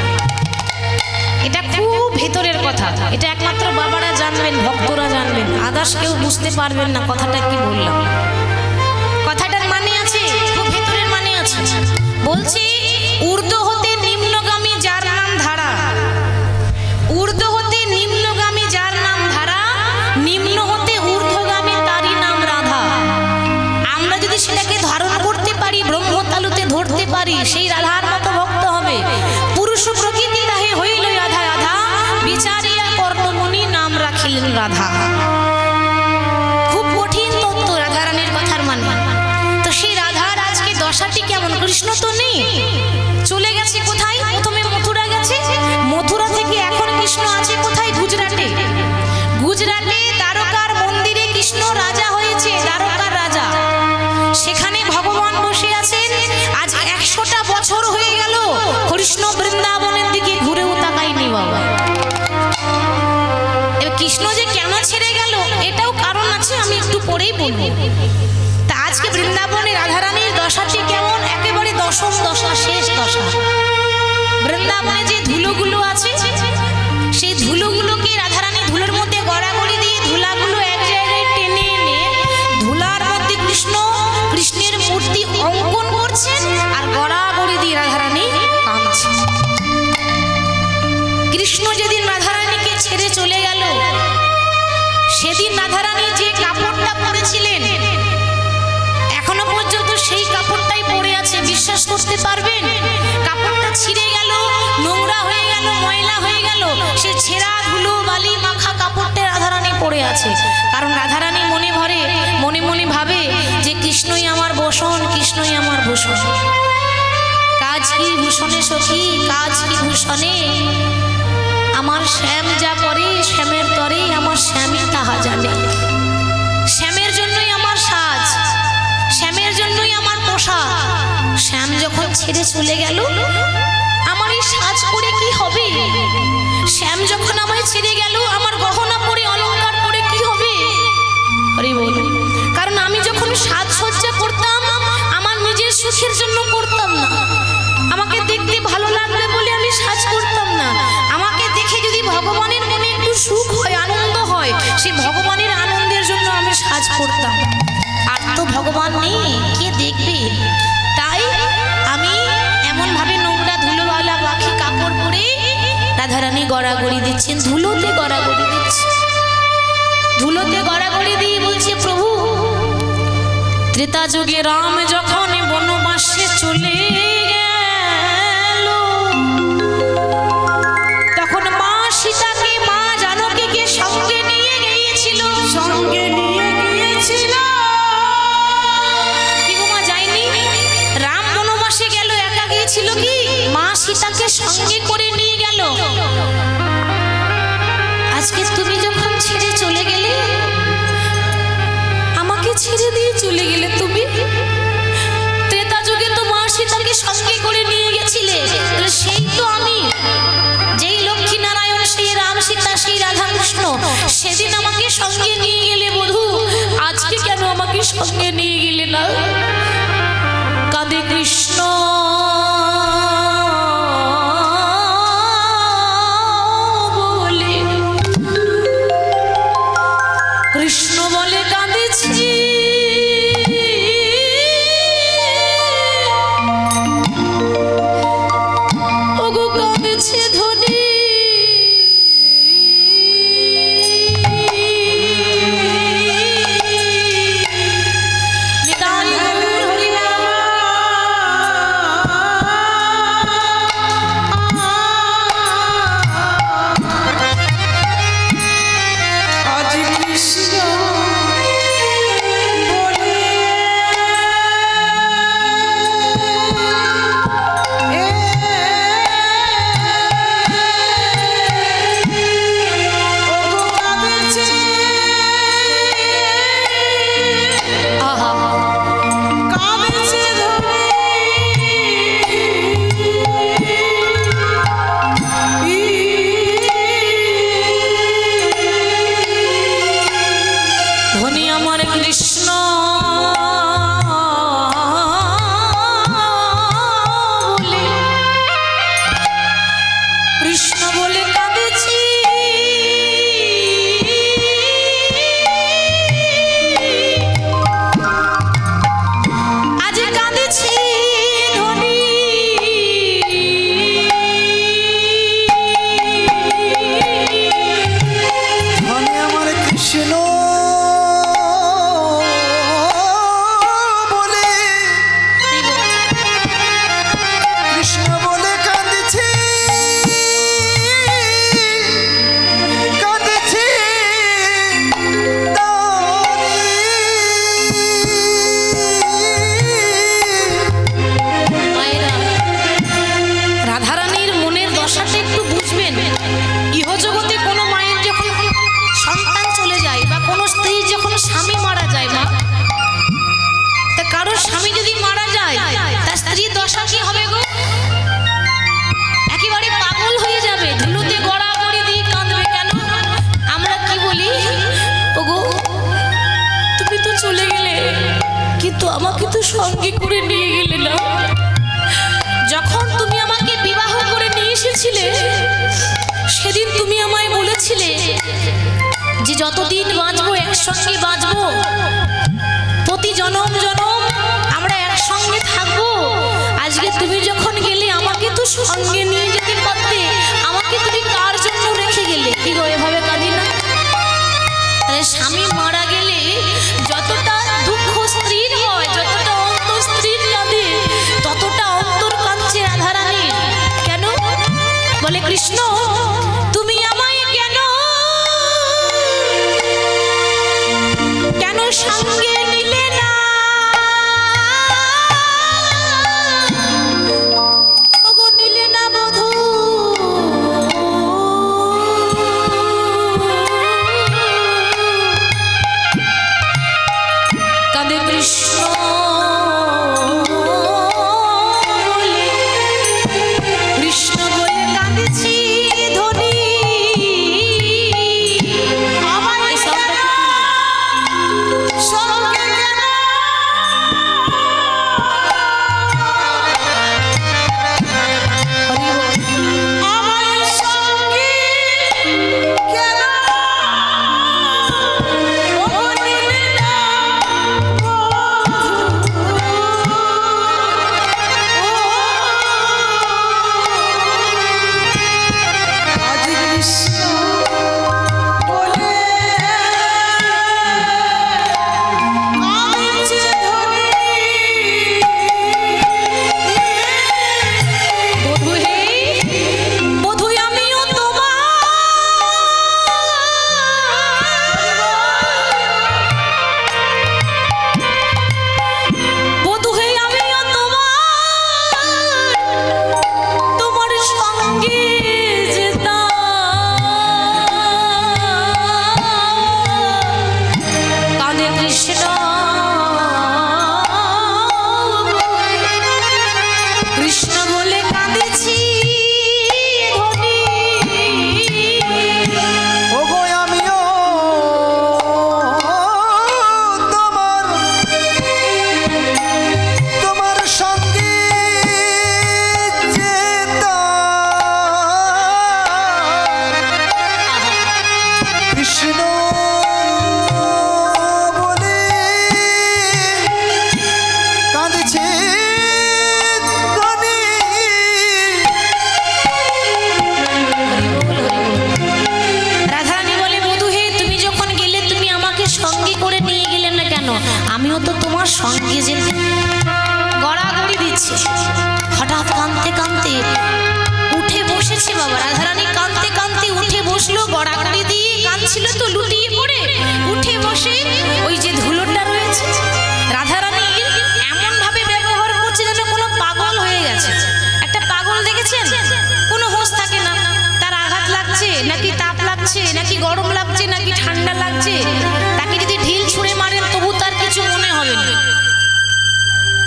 এটা খুব ভেতরের কথা, এটা একমাত্র বাবারা জানবেন, ভক্তরা জানবেন, আদার্স কেউ বুঝতে পারবেন না কথাটা কি বললাম। কথাটার মানে আছে, খুব ভেতরের মানে আছে। বলছি, ঊর্ধ্ব হতে নিম্নগামী যার নাম ধারা, ঊর্ধ্ব হতে নিম্নগামী যার নাম ধারা, নিম্ন হতে ঊর্ধ্বগামী তারই নাম রাধা। আমরা যদি সেটাকে ধারণ করতে পারি, ব্রহ্মতালুতে ধরতে পারি, সেই রাধার মতো ভক্ত হবে। পুরুষ প্রকৃতি তাহে হইল রাধা রাধা, বিচারিয়া কর্ণমণি নাম রাখিলেন রাধা। খুব কঠিন তত্ত্ব রাধারানীর কথার মানে। তো সেই রাধার আজকে দশাটি কেমন? কৃষ্ণ তো নেই, চলে গেছে কোথায়? প্রথমে মথুরা গেছে, মথুরা থেকে এখন কৃষ্ণ আছে কোথায়? গুজরাটে। গুজরাটে দ্বারকার মন্দিরে কৃষ্ণ রাজা হয়েছে, দ্বারকার রাজা। সেখানে ভগবান বসে আছেন। আজ 100টা বছর হয়ে গেল, কৃষ্ণ বৃন্দাবনের দিকে ঘুরেও তাকায়নি বাবা। এবার কৃষ্ণ যে কেন ছেড়ে গেল, এটাও কারণ আছে, আমি একটু পরেই বলবো। তা আজকে বৃন্দাবনে রাধারানীর দশাটি কেমন? একেবারে দশম দশা, শেষ দশা। বৃন্দাবনে যে ধুলোগুলো আছে, সেই ধুলোগুলোকে রাধারানী ধুলোর মধ্যে গড়াগড়ি দিয়ে ধুলাগুলো এক জায়গায় টেনে এনে ধুলার মধ্যে কৃষ্ণ, কৃষ্ণের মূর্তি অঙ্কন করছেন, আর গড়াগড়ি দিয়ে রাধারানী কাঁদছেন। কৃষ্ণ যে সেদিন রাধারানী যে কাপড়টা পরেছিলেন এখনো পর্যন্ত সেই কাপড়টাই পরে আছে। বিশ্বাস করতে পারবেন? কাপড়টা ছিঁড়ে গেল, নোংরা হয়ে গেল, ময়লা হয়ে গেল, সে ছেঁড়া ধুলো বালি মাখা কাপড়টা রাধারানী পরে আছে। কারণ রাধারানী মনে মনে ভাবে যে কৃষ্ণই আমার বসন, কৃষ্ণই আমার ভূষণ। কাজ কি ভূষণে সখী, কাজ কি ভূষণে, আমার শ্যাম যা করে শ্যামের তরে আমার শ্যামই তাহা জানে। শ্যামের জন্যই আমার সাজ, শ্যামের জন্যই আমার পোশাক। শ্যাম যখন ছেড়ে চলে গেল আমার এই সাজ করে কি হবে? শ্যাম যখন আমায় ছেড়ে গেল আমার গহনা পরে অলংকার পরে কি হবে? আরে বল, কারণ আমি যখন সাজসজ্জা করতাম আমার নিজের সুখের জন্য করতাম না, আমাকে দেখতে ভালো লাগবে বলে আমি সাজ করতাম না। আমাকে দেখে যদি ভগবানের মনে একটু সুখ হয়, আনন্দ হয়, সেই ভগবানের আনন্দের জন্য আমি সাজ করতাম। আর তো ভগবান নেই, কে দেখবে? তাই আমি এমনভাবে নোংরা ধুলোওয়ালা বাকি কাপড় পরে রাধারানী গড়াগড়ি দিচ্ছেন, ধুলোতে গড়াগড়ি দিচ্ছে। ধুলোতে গড়াগড়ি দিয়ে বলছে, প্রভু ত্রেতা যুগে রাম যখন বনবাসে চলে গেল তখন মা সীতাকে মা জানকীকে সঙ্গে নিয়ে গিয়েছিল, সঙ্গে নিয়ে গিয়েছিল। কি গো মা যায়নি? রাম বনবাসে গেল, একা গিয়েছিল কি? মা সীতাকে সঙ্গে করে নিয়ে গেল। আজকে তুমি যখন ছেড়ে চলে গেলে, আমাকে ছেড়ে দিয়ে চলে গেলে তুমি। ত্রেতা যুগে তো মা সীতাকে সঙ্গে করে নিয়ে গেছিলে, তাহলে সেই তো আমি, যেই লক্ষ্মী নারায়ণ, সেই রাম সীতা, সেই রাধা কৃষ্ণ, সেদিন আমাকে সঙ্গে নিয়ে গেলে বধূ, আজকে কেন আমাকে সঙ্গে নিয়ে গেলে না? কাঁদে কৃষ্ণ বলে, কৃষ্ণ বলে কাঁদেছি, ওগো কাঁদেছে ধ্বনি। কিন্তু আমাকে তো সঙ্গে করে নিয়ে গেলে না। যখন তুমি আমাকে বিবাহ করে নিয়ে এসেছিলে সেদিন তুমি আমায় বলেছিলে যে যতদিন বাঁচবো একসঙ্গে বাঁচবো, প্রতি জনম জনম আমরা একসঙ্গে থাকবো। আজকে তুমি যখন গেলে আমাকে তো সঙ্গে নিয়ে যেতে পারতে, আমাকে তুমি কার জন্য রেখে গেলে? কি গো এভাবে কাঁদি না? কৃষ্ণ তুমি আমায় কেন কেন সঙ্গে নিলে না ওগো নিলে না বধূ কাঁদে কৃষ্ণ কৃষ্ণ বলে কাঁদেছি ধ্বনি আমায় কেন সঙ্গে কেন আমায় সঙ্গে কেন ওগো নিলে না আজ কৃষ্ণ বলে কাঁদছে ধ্বনি বধূ হে বধূ আমিও তোমার বধূ হে আমিও তোমার সঙ্গে যেতাম কাঁদে কৃষ্ণ কৃষ্ণ বলে কাঁদেছি ধ্বনি ওগো আমিও তোমার তোমার সঙ্গে যেতাম কৃষ্ণ বলে কাঁদছে ধ্বনি রাধারানী বলে বধূ হে তুমি যখন গেলে তুমি আমাকে সঙ্গে করে নিয়ে গেলে না কেন আমিও তো তোমার সঙ্গে যেতে গড়াগড়ি দিচ্ছে হঠাৎ কাঁদতে কাঁদতে উঠে বসেছে বাবা রাধারানী কাঁদতে কাঁদতে উঠে বসলো গড়াগড়ি দিয়ে কাঁদছিল তো লুটিয়ে পড়ে উঠে বসে ওই যে ধুলোটা রয়েছে রাধারানী এমন ভাবে ব্যবহার করছে যেন কোনো পাগল হয়ে গেছে একটা পাগল দেখেছেন কোনো হোশ থাকে না তার আঘাত লাগছে নাকি তাপ লাগছে নাকি গরম লাগছে নাকি ঠান্ডা লাগছে তাকে যদি ঢিল ছুঁড়ে মারেন তবু তার কিছু মনে হবে না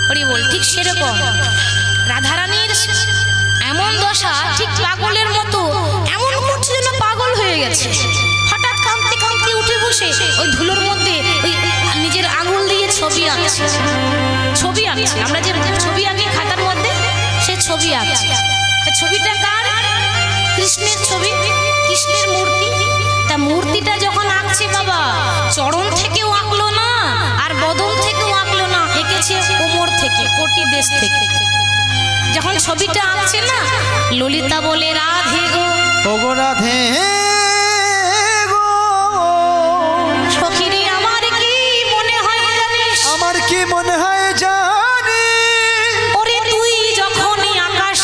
হরি বল ঠিক সেরকম রাধারানীর এমন দশা ঠিক পাগলের মতো এমন করছে যেন পাগল হয়ে গেছে হঠাৎ কাঁদতে কাঁদতে উঠে বসে ওই ধুলোর মধ্যে ওই নিজের আঙুল দিয়ে ছবি আঁকছে আমরা যে ছবি আঁকি খাতার মধ্যে সে ছবি আঁকছে ছবিটা কার কৃষ্ণের ছবি কৃষ্ণের মূর্তি তা মূর্তিটা যখন আঁকছে বাবা চরণ থেকেও আঁকলো না আর বদন থেকেও আঁকলো না এঁকেছে কোমর থেকে কোটি দেশ থেকে যখন ছবিটা আঁকছে না ললিতা বলে রাধে গো ওগো রাধে গো সখিরে আমার কি মনে হয় জানিস আমার কি মনে হয় জানি ওরে তুই যখনই আকাশ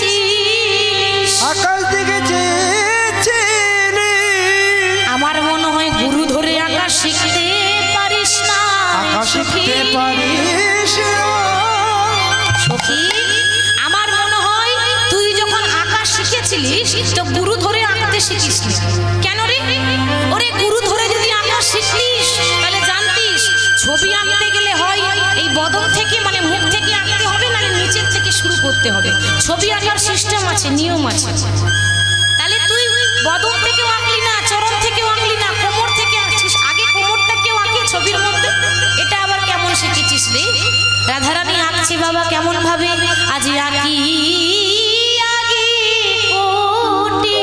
শিখেছিস আকাশ দিকে চেয়েছিলি আমার মনে হয় গুরু ধরে আকাশ শিখতে পারিস না আকাশ শিখতে পারিস না। সখী আমার মনে হয় তুই যখন আকাশ শিখেছিলিস তো গুরু ধরে আঁকতে শিখিস কেন রে ওরে গুরু ধরে যদি আঁকা শিখলিস তাহলে জানতিস ছবি আঁকতে গেলে হয় এই বদন থেকে মানে মুখ থেকে আঁকতে হবে না নিচের থেকে শুরু করতে হবে ছবি আঁকার সিস্টেম আছে নিয়ম আছে তাহলে তুই বদন থেকে আঁকলি না চরণ থেকে আঁকলি না কোমর থেকে আঁকছিস আগে কোমরটা কেউ আঁকে ছবির মধ্যে এটা আবার কেমন শিখেছিস রে রাধারানী আঁকছে বাবা কেমন ভাবে আজ আঁকি আগে কোটি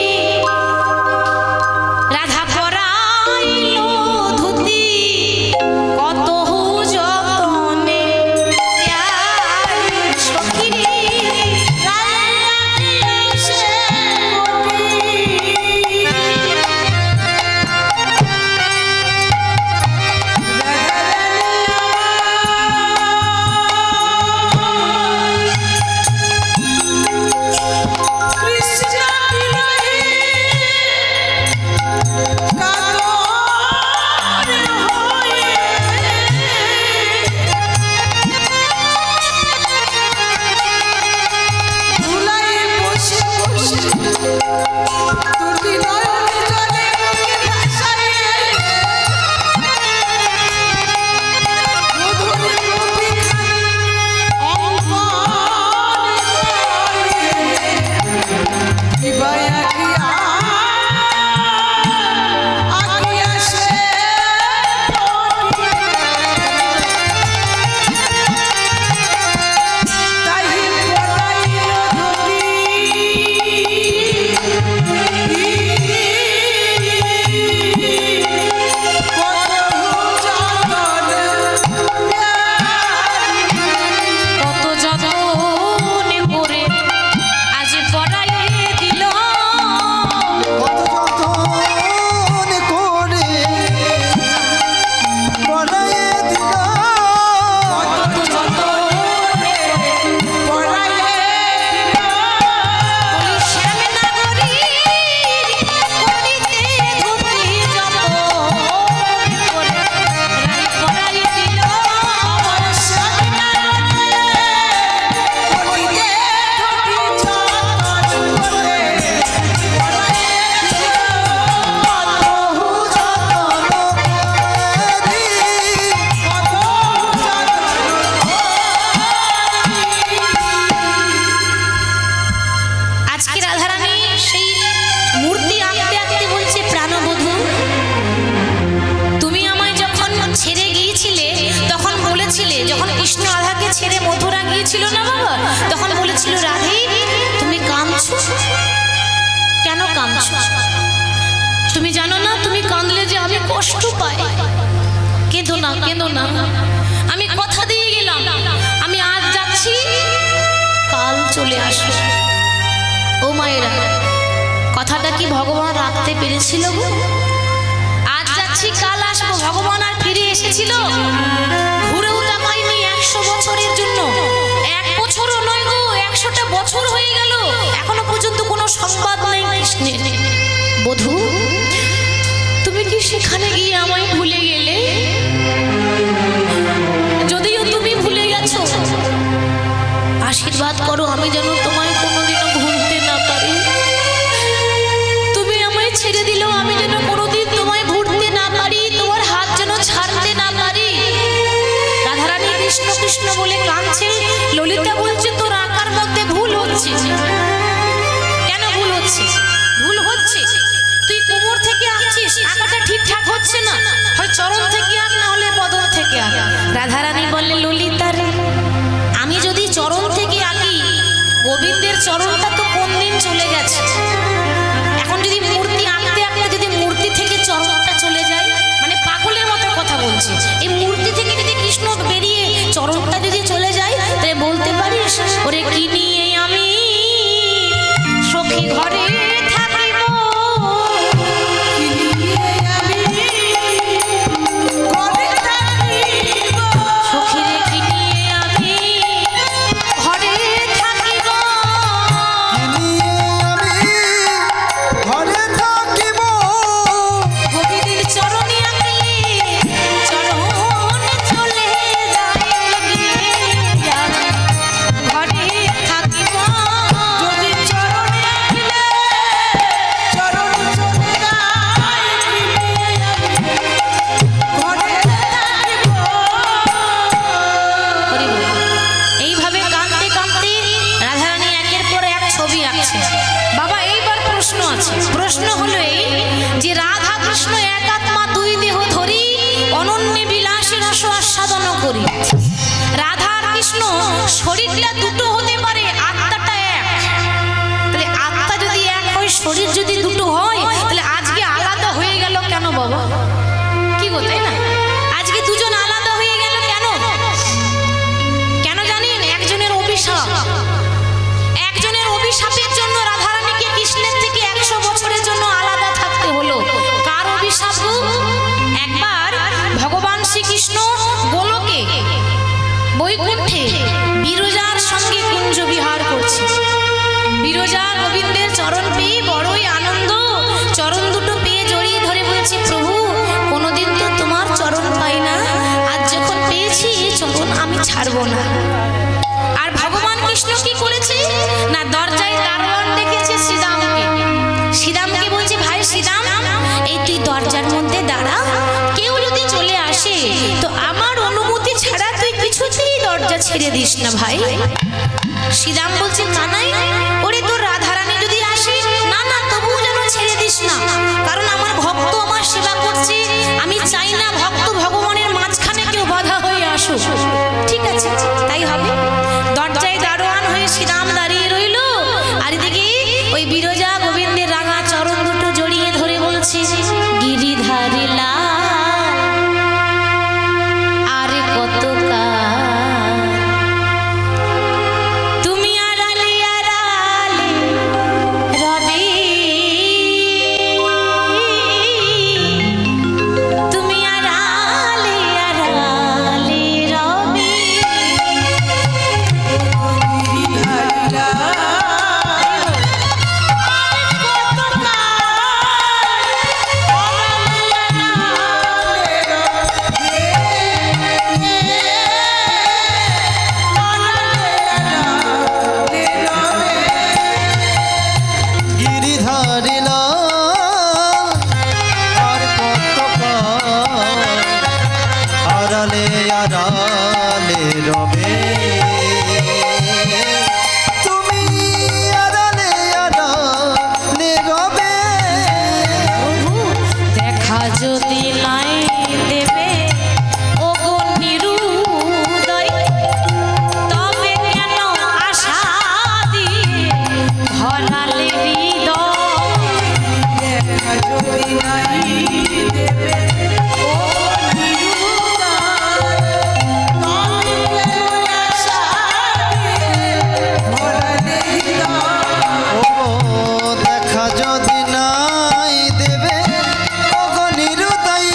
রাধা পরাইলো ধুতি কত যতনে সখী রে সে কোটি দুটি নয়ন জলে মুখে ভাসাইয়ে মধুর কবিখানি অঙ্কন করিয়ে দিবায়া কি আকিয়া সে তাই পড়াইল কত যতনে করে আজ পড়াইয়ে দিল। কত যতন করে পড়াইয়ে দিল। কত যতনে পড়াইয়ে দিল। বলি শ্যাম নাগরীর করিতে ধুতি যতন করে রাই পড়াইয়ে দিল। আজকে রাধারানী সেই মূর্তি আঁকতে আঁকতে বলছে, প্রাণবধূ তুমি আমায় যখন ছেড়ে গিয়েছিলে তখন বলেছিলে, যখন কৃষ্ণ রাধাকে ছেড়ে মথুরা গিয়েছিল না বাবা, তখন বলেছিল রাধে তুমি কাঁদছো কেন? কাঁদছো তুমি জানো না তুমি কাঁদলে যে আমি কষ্ট পাই। কেঁদো না, কেঁদো না, আমি কথা দিয়ে গেলাম আমি আজ যাচ্ছি, কাল চলে আসবো। ও মায়েরা, কথাটা কি ভগবান রাখতে পেরেছিল গো? আজ যাচ্ছি কাল আসবো, ভগবান আর ফিরে এসেছিল? ঘুরেও তাকায়নি 100 বছরের জন্য। 1 বছরও নয় গো, 100টা বছর হয়ে গেল, এখনো পর্যন্ত কোনো সংবাদ নেই কৃষ্ণের। বধূ তুমি কি সেখানে গিয়ে আমায় ভুলে গেলে? যদিও তুমি ভুলে গেছো, আশীর্বাদ করো আমি যেন তোমায় কোনোদিনও ভুলতে না পারি। তুমি আমায় ছেড়ে দিলেও আমি যেন কোনোদিন তোমায় ভুলতে না পারি, তোমার হাত যেন ছাড়তে না পারি। রাধারানী কৃষ্ণ কৃষ্ণ বলে কাঁদছে। ললিতা বলছে তোর আঁকার মধ্যে ভুল হচ্ছে। কেন ভুল হচ্ছে? ভুল হচ্ছে তুই কোমর থেকে আঁকছিস, আঁকাটা ঠিকঠাক হচ্ছে না, হয় চরণ থেকে আঁক না হলে বদন থেকে আঁক। রাধারানী বললে ললিতা রে, আমি যদি চরণ থেকে আঁকি, গোবিন্দের চরণটা তো কোন দিন চলে গেছে। এখন যদি মূর্তি আঁকতে আঁকতে যদি মূর্তি থেকে চরণটা চলে যায়, মানে পাগলের মতো কথা বলছে, এই মূর্তি থেকে যদি কৃষ্ণ বেরিয়ে চরণটা যদি চলে যায়, তাহলে বলতে পারিস ওরে কি নিয়ে আমি সখী ঘরে থাকিব, কি নিয়ে আমি ঘরে থাকিব। সখীরে কি নিয়ে আমি ঘরে থাকিব। নিয়ে আমি ঘরে থাকিব। গোবিন্দের চরণে আঁকলে চরণ চলে যায়, নিয়ে আমি ঘরে থাকিব। যদি চরণে আঁকলে চরণ চলে যায়, কি নিয়ে আমি ঘরে থাকিব। হরি বল। এইভাবে কাঁদতে কাঁদতে রাধারানী একের পর এক ছবি আঁকছে। বাবা এইবার প্রশ্ন আছে, প্রশ্ন হলো এই যে রাধা কৃষ্ণ এক আত্মা দুই দেহ ধরি অনন্য বিলাসী রস আস্বাদন করি। রাধা আর কৃষ্ণ শরীরটা দুটো হতে পারে, আত্মাটা এক। তাহলে আত্মা যদি এক হয়, শরীর যদি দুটো হয়, তাহলে আজকে আলাদা হয়ে গেল কেন বাবা? কি গো, তাই না? আজকে দুজন আলাদা হয়ে গেল কেন? কেন জানেন? একজনের অভিশাপ। একজনের অভিশাপের জন্য রাধারানীকে কৃষ্ণের থেকে 100 বছরের জন্য আলাদা থাকতে হলো। কার অভিশাপ? একবার ভগবান শ্রীকৃষ্ণ গোলকে বৈকুণ্ঠে বিরজার সঙ্গে কুঞ্জ বিহার করছে। বিরজা গোবিন্দের চরণ পেয়ে বড়ই আনন্দ, চরণ দুটো পেয়ে জড়িয়ে ধরে বলছে প্রভু কোনোদিন তো তোমার চরণ পাই না, আজ যখন পেয়েছি চরণ আমি ছাড়বো না। আর ভগবান কৃষ্ণ কি করেছে না, দরজায় দারোয়ান ডেকেছে শ্রীরামকে। ছেড়ে দিস না ভাই। শ্রীরাম বলছে কানাই, ওরে তোর রাধারানী যদি আসে, না না তবুও যেন ছেড়ে দিস না, কারণ আমার ভক্ত আমার সেবা করছে, আমি চাই না ভক্ত ভগবানের মাঝখানে কেউ বাধা হয়ে আসুক। ঠিক আছে, তাই হবে। দরজায় দারোয়ান হয়ে শ্রীরাম দাঁড়িয়ে রইল, আর এদিকে ওই বিরজা গোবিন্দের রাঙা চরণ দুটো জড়িয়ে ধরে বলছে, গিরিধারী লাল আর কত কাল তুমি আড়ালে আড়ালে রবে, তুমি আড়ালে আড়ালে রবে। গিরিধারী লাল আর কত কাল আড়ালে আড়ালে রবে, তুমি আড়ালে আড়ালে রবে। প্রভু দেখা যদি নাই দেবে ওগো নিরুদয়, তবে কেন আশা দিয়ে ধরালে হৃদয়। যদি নাই দেবে ও ওগো দেখা যদি নাই দেবে ওগো নিরুদয়,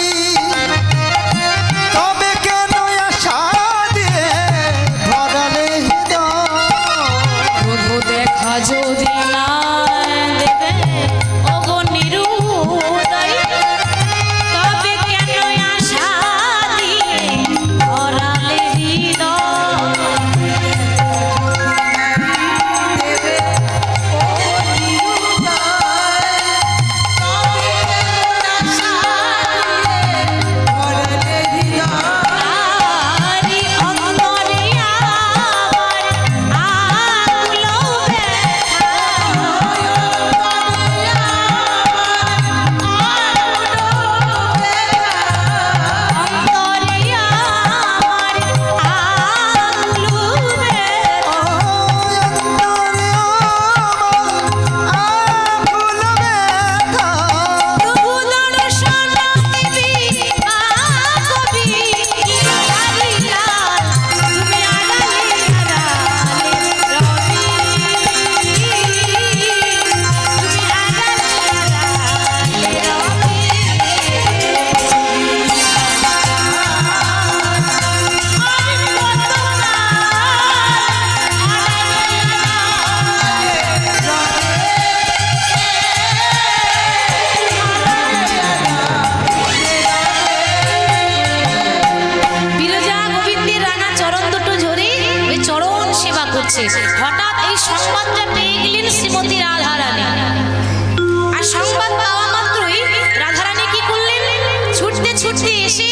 তবে কেন আশা দিয়ে ধরালে হৃদয়। প্রভু দেখা যদি না দেবে ওগো নিরুদয়, তবে কেন আশা দিয়ে ধরালে হৃদয়। আরে অন্তরে আমার আকুল ব্যথা, অন্তরে আমার আকুল ব্যথা। প্রভু দর্শন দিবি কবি গিরিধারী লাল, তুমি আড়ালে আড়ালে রবি, তুমি আড়ালে আড়ালে রবি। বিরজা গোবিন্দের রাঙা চরণ দুটো ঝরে ওই চরণ সেবা করছে। হঠাৎ এই সংবাদটা পেয়ে গেলেন শ্রীমতী রাধারানী, আর সংবাদ পাওয়া মাত্রই রাধারানী কি করলেন, ছুটতে ছুটতে এসে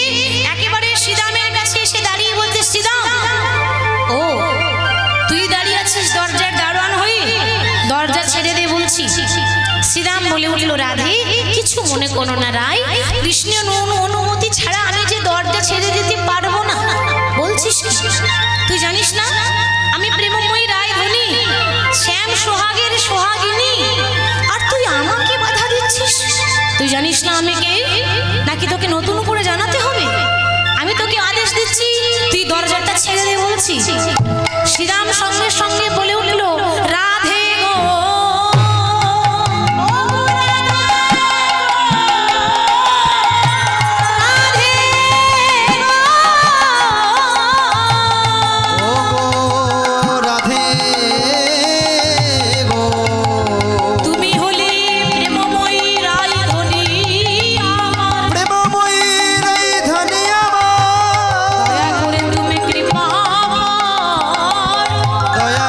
একেবারে শ্রীরামের কাছে এসে দাঁড়িয়ে বলতে, শ্রীরাম ও তুই দাঁড়িয়ে আছিস দরজার দারোয়ান হয়ে, দরজা ছেড়ে দে বলছি। শ্রীরাম বলে উঠল, রাধে কিছু মনে করো না রায়, কৃষ্ণের অনুমতি ছাড়া আমি যে দরজা ছেড়ে দিতে পারবো না। বলছিস তুই জানিস না আমি প্রেমময়ী রায় ধনী, শ্যাম সোহাগের সোহাগিনী, আর তুই আমাকে বাধা দিচ্ছিস? তুই জানিস না আমি কে, নাকি তোকে নতুন করে জানাতে হবে? আমি তোকে আদেশ দিচ্ছি তুই দরজাটা ছেড়ে দে বলছি। শ্রীরাম সঙ্গে সঙ্গে বলে উঠল, রাধে গো ওগো রাধে গো, তুমি হলে প্রেমময়ী রায় ধনী আমার, প্রেমময়ী রাই ধনী আমার, দয়া করে তুমি কৃপা কর। দয়া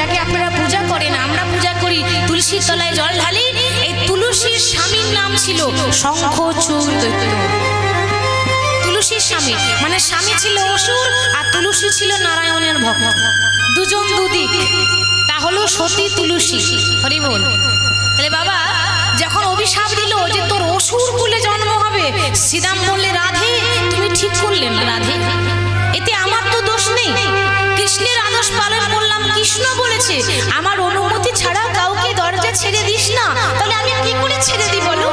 যাকে আপনারা পূজা করেন, আমরা পূজা করি, তুলসীর তলায় জল ঢালি। এই তুলসীর স্বামীর নাম ছিল শঙ্খচূড় দৈত্য। তুলসীর স্বামী মানে স্বামী ছিল অসুর আর তুলসী ছিল নারায়ণের ভক্ত, দুজন দুদিক। তা হলো সতী তুলসী। হরি বল। তাহলে বাবা যখন অভিশাপ দিল যে তোর অসুর কুলে জন্ম হবে, শ্রীরাম বললে রাধে তুমি ঠিক করলে না রাধে, এতে আমার তো দোষ নেই, কৃষ্ণের আদেশ পালন করলাম, কৃষ্ণ বলেছে আমার অনুমতি ছাড়া কাউকে দরজা ছেড়ে দিস না, তাহলে আমি কি করে ছেড়ে দিই বলো?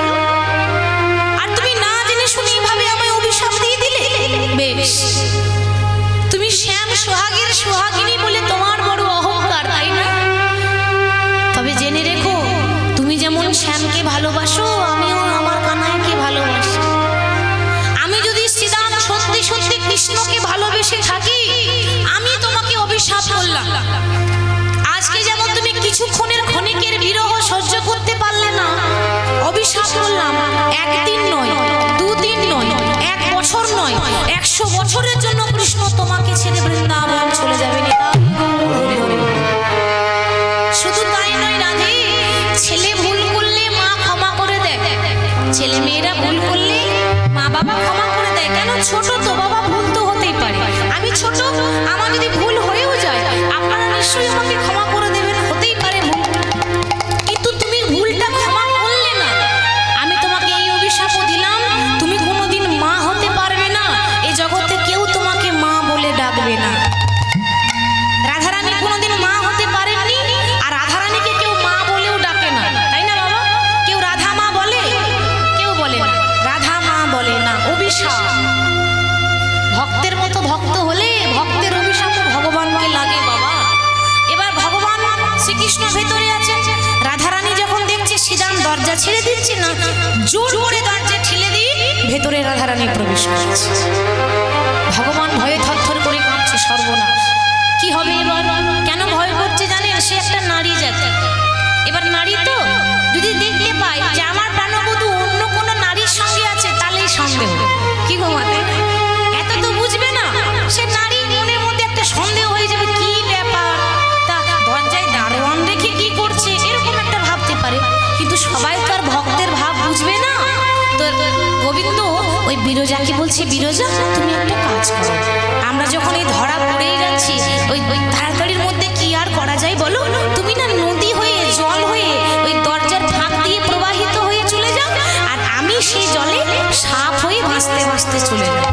আর তুমি না জেনে শুনে এইভাবে আমায় অভিশাপ দিয়ে দিলে। বেশ, তুমি শ্যাম সোহাগের সোহাগিনী বলে তোমার বড় অহংকার, তাই না? তবে জেনে রেখো, তুমি যেমন শ্যামকে ভালোবাসো, আমিও আমার কানাইকে ভালোবাসি। আমি যদি শ্রীরাম সত্যি সত্যি কৃষ্ণকে ভালোবেসে থাকি, আমি তোমাকে অভিশাপ করলাম। আজকে যেমন তুমি কিছুক্ষণের ক্ষণিকের বিরহ সহ্য করতে পারলে না, অভিশাপ করলাম একদিন নয়, দুদিন নয়, 1 বছর নয়, 100 বছরের জন্য কৃষ্ণ তোমাকে ছেড়ে বৃন্দাবন চলে যাবে না। শুধু তাই নয় রাধে, ছেলে ভুল করলে মা ক্ষমা করে দেয়, ছেলে মেয়েরা ভুল করলে মা বাবা ক্ষমা করে দেয়। কেন? ছোট তো বাবা, ভুল তো হতেই পারে। আমি ছোট, আমার যদি ভুল হয়েও যায় আপনারা নিশ্চয়ই আমাকে ক্ষমা করে দেবেন, হতেই পারে ভুল। কিন্তু তুমি ভুলটা ক্ষমা করলে না, আমি তোমাকে এই অভিশাপও দিলাম, তুমি কোনোদিন মা হতে পারবে না, এই জগতে কেউ তোমাকে মা বলে ডাকবে না। রাধারানী কোনোদিন মা হতে পারেননি, আর রাধারানীকে কেউ মা বলেও ডাকে না, তাই না বাবা? কেউ রাধা মা বলে? কেউ বলে না, রাধা মা বলে না। অভিশাপ, ভক্তের মতো ভক্ত হলে ভক্তের অভিশাপ ভগবানকে লাগে বাবা। এবার ভগবান শ্রীকৃষ্ণ ভেতরে আছেন, রাধারানী যখন দেখছে শ্রীরাম দরজা ছেড়ে দিচ্ছে না, জোর করে দরজা ঠেলে দিয়ে ভেতরে রাধারানী প্রবেশ করছে। ভগবান ভয়ে থরথর করে কাঁপছে, সর্বনাশ কি হবে এবার? কেন ভয় করছে জানেন? সে একটা নারী জাতি। এবার নারী তো যদি দেখতে পায় যে আমার প্রাণবধূ অন্য কোনো নারীর সঙ্গে আছে, তাহলেই সন্দেহ। কি গো মাতে, এত তো বুঝবে না, সে নারী মনের মধ্যে একটা সন্দেহ হয়ে যাবে, কি ব্যাপার, তা দরজায় দারোয়ান রেখে কি করছে, এরকম একটা ভাবতে পারে। কিন্তু সবাই তো আর ভক্তের ভাব বুঝবে না। তো গোবিন্দ ওই বিরজাকে বলছে, বিরজা তুমি একটা কাজ করো, আমরা যখন এই ধরা পড়েই যাচ্ছি, ওই তাড়াতাড়ির মধ্যে কি আর করা যায় বলো? তুমি না নদী হয়ে, জল হয়ে ওই দরজার ফাঁক দিয়ে প্রবাহিত হয়ে চলে যাও, আর আমি সেই জলে সাপ হয়ে ভাসতে ভাসতে চলে যাব।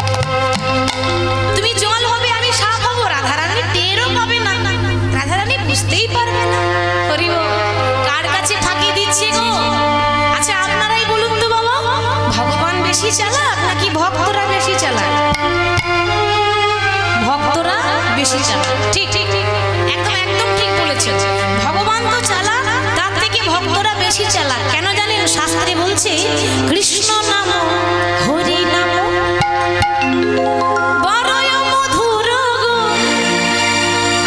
তুমি জল হবে, আমি সাপ হবো, রাধারানী টেরও পাবে না, রাধারানী বুঝতেই পারবে না। হরি বল। কার কাছে ফাঁকি দিচ্ছে গো? আচ্ছা আপনারাই বলুন তো বাবা, ভগবান বেশি চালাক নাকি ভক্তরা বেশি চালাক? ভক্তরা বেশি চালাক। ঠিক ঠিক ঠিক, একদম একদম ঠিক বলেছেন। ভগবান তো চালাক, তার থেকে ভক্তরা বেশি চালাক। কেন জানেন? শাস্ত্রে বলছে কৃষ্ণ নাম হরি নাম বড়ই মধুর গো,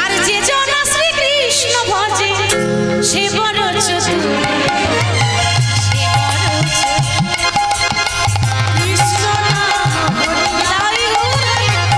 আর যে জন শ্রীকৃষ্ণ ভজে সে বড় চতুর। কৃষ্ণ নাম হরি শিব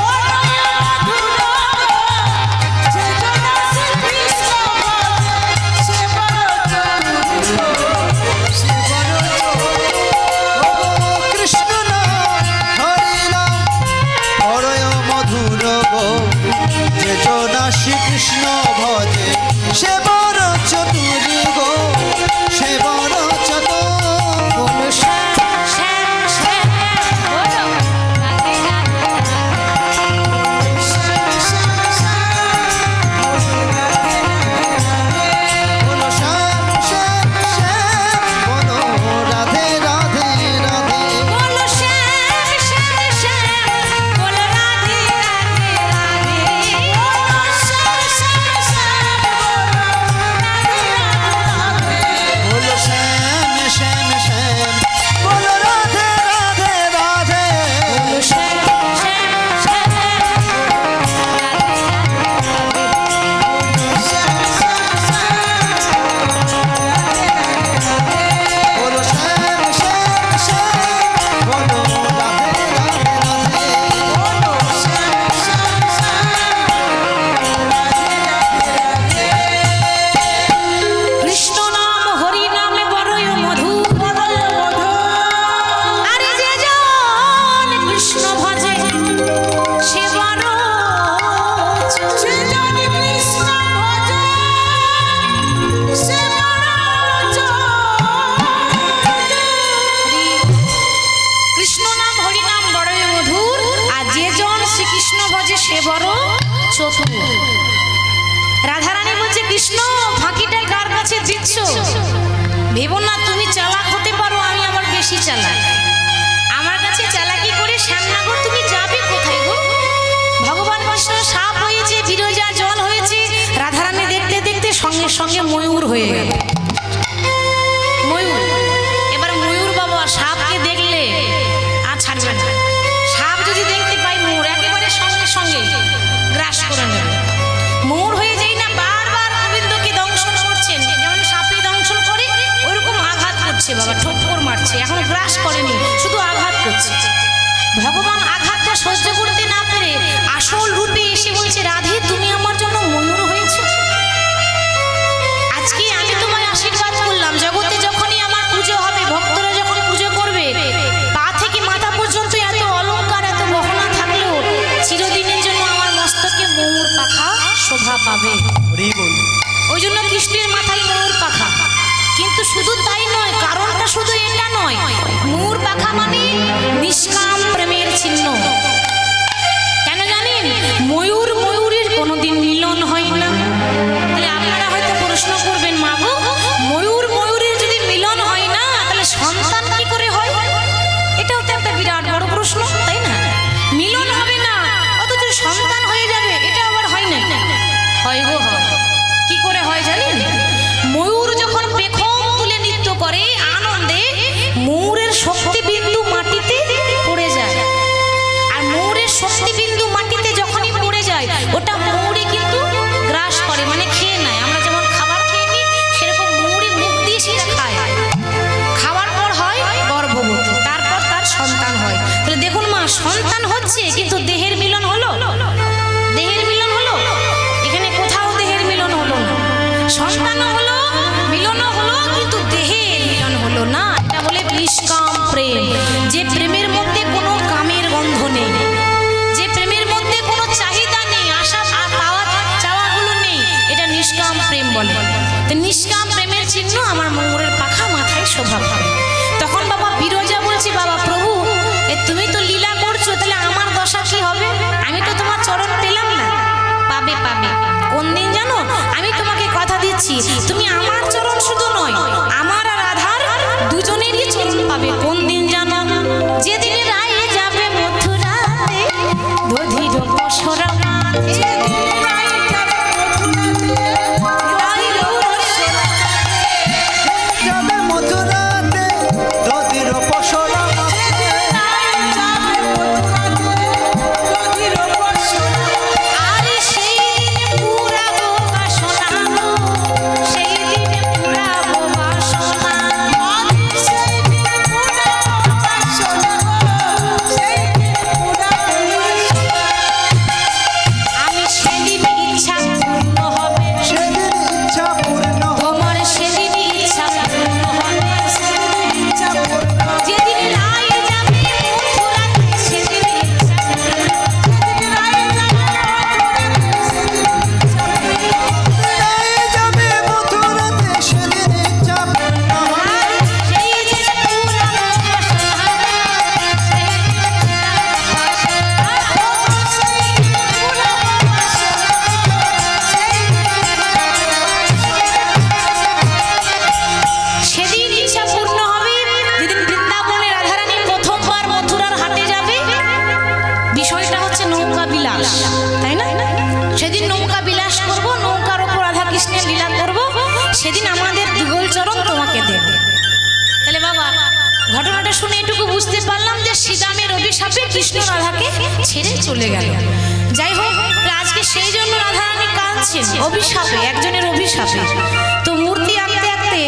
ভেবো না তুমি চালাক হতে পারো, আমি আবার বেশি চালাক। আমার কাছে চালাকি করে শ্যামনগর তুমি যাবে কোথায় গো? ভগবান কৃষ্ণ সাপ হয়েছে, বিরজা জল হয়েছে, রাধারানী দেখতে দেখতে সঙ্গে সঙ্গে ময়ূর হয়ে গেল। ময়ূর, এবার ময়ূর বাবা সাপকে দেখলে আর ছাড়বে না। সাপ যদি দেখতে পাই ময়ূর একেবারে সঙ্গে সঙ্গে গ্রাস করে নেবে। ময়ূর হয়ে যাই না বারবার গোবিন্দকে দংশন করছেন, যেমন সাপে দংশন করে ওইরকম আঘাত করছে বাবা, ঠোক্কর মারছে, এখন গ্রাস করেনি, শুধু আঘাত করছে। ভগবান আঘাতটা সহ্য করতে না পেরে আসল রূপে এসে বলছে, রাধে তুমি আমার জন্য ময়ূর হয়েছে। আজকে আমি তোমায় আশীর্বাদ করলাম, জগতে যখনই আমার পুজো হবে, ভক্তরা যখন পুজো করবে, পা থেকে মাথা পর্যন্ত এত অলংকার এত গহনা থাকলেও চিরদিনের জন্য আমার মস্তকে ময়ূর পাখা শোভা পাবে। ওই জন্য কৃষ্ণের মাথায় ময়ূর পাখা। কিন্তু শুধু তাই নয়, কারণটা শুধু এটা নয়, ময়ূর পাখা মানে নিষ্কাম প্রেমের চিহ্ন। কেন জানেন? ময়ূর ময়ূরের কোনোদিন মিলন হয় না। তাহলে আপনারা হয়তো প্রশ্ন করবেন, মা গো ময়ূর ময়ূরের যদি মিলন হয় না তাহলে সন্তান কি করে হয়? এটাও তো একটা বিরাট বড় প্রশ্ন, তাই না? মিলন হবে না অথচ সন্তান হয়ে যাবে, এটা আবার হয় না? হয় গো হয়। কি করে হয় জানেন? ময়ূর যখন পেখম তুলে নৃত্য করে আনন্দে, ময়ূরের শক্তিবিন্দু মাটিতে পড়ে যায়। আর ময়ূরের শক্তিবিন্দু মাটিতে যখনই পড়ে যায়, ওটা ময়ূরে কিন্তু গ্রাস করে, মানে খেয়ে নেয়। আমরা যেমন খাবার খেয়ে নিই, সেরকম ময়ূরে মুখ দিয়ে সেটা খায়। খাওয়ার পর হয় গর্ভবতী, তারপর তার সন্তান হয়। তাহলে দেখুন মা, সন্তান হচ্ছে কিন্তু দেহের মিলন হলো? দেহের মিলন হলো? এখানে কোথাও দেহের মিলন হলো না। সন্তানও হলো, মিলনও হলো, কিন্তু দেহের মিলন হলো না। এটা বলে নিষ্কাম প্রেম, যে প্রেমের মধ্যে কোনো কামের গন্ধ নেই, যে প্রেমের মধ্যে কোনো চাহিদা নেই, আশা পাওয়া চাওয়াগুলো নেই, এটা নিষ্কাম প্রেম বলে। তো নিষ্কাম প্রেমের চিহ্ন আমার ময়ূরের পাখা মাথায় শোভা পাবে। তখন বাবা বিরজা বলছি, বাবা প্রভু তুমি তো লীলা করছো, তাহলে আমার দশা কি হবে? আমি তো তোমার চরণ পেলাম না। পাবে পাবে। কোন দিন জানো? আমি তোমাকে কথা দিচ্ছি, তুমি আমার চরণ শুধু নয়, আমার আর রাধার দুজনেরই চরণ পাবে। কোন দিন জানো? যেদিন রায়ে যাবে মথুরাতে, দধির পসরা মাঝে, যাবে মথুরাতে, দধির পসরা মাঝে। আর সেই দিন পুরাবো বাসনা, সেই দিন পুরাবো বাসনা। আমি সেদিন ইচ্ছা পূর্ণ হবে, সেদিন ইচ্ছা পূর্ণ হবে। তোমার সেদিন ইচ্ছা পূর্ণ হবে। যেদিন রায়ে যাবে মথুরাতে, সেদিন ইচ্ছা পূর্ণ হবে। রায়ে যাবে মথুরাতে, সেদিন ইচ্ছা পূর্ণ হবে। সেই দিন পুরাবো বাসনা, সেই সেদিন ইচ্ছা পূর্ণ হবে, যেদিন বৃন্দাবনে রাধারানী প্রথমবার মথুরার হাটে যাবে। বিষয়টা হচ্ছে নৌকা বিলাস, তাই না? সেদিন নৌকা বিলাস করব, নৌকার ওপর রাধা কৃষ্ণের লীলা করব, সেদিন আমাদের যুগল চরণ তোমাকে দেব। তাহলে বাবা ঘটনাটা শুনে এটুকু বুঝতে পারলাম যে শ্রীরামের অভিশাপে কৃষ্ণ রাধাকে ছেড়ে চলে গেল। যাই হোক, আজকে সেই জন্য রাধারানী কাঁদছেন, অভিশাপে, একজনের অভিশাপে। তো মূর্তি আঁকতে আঁকতে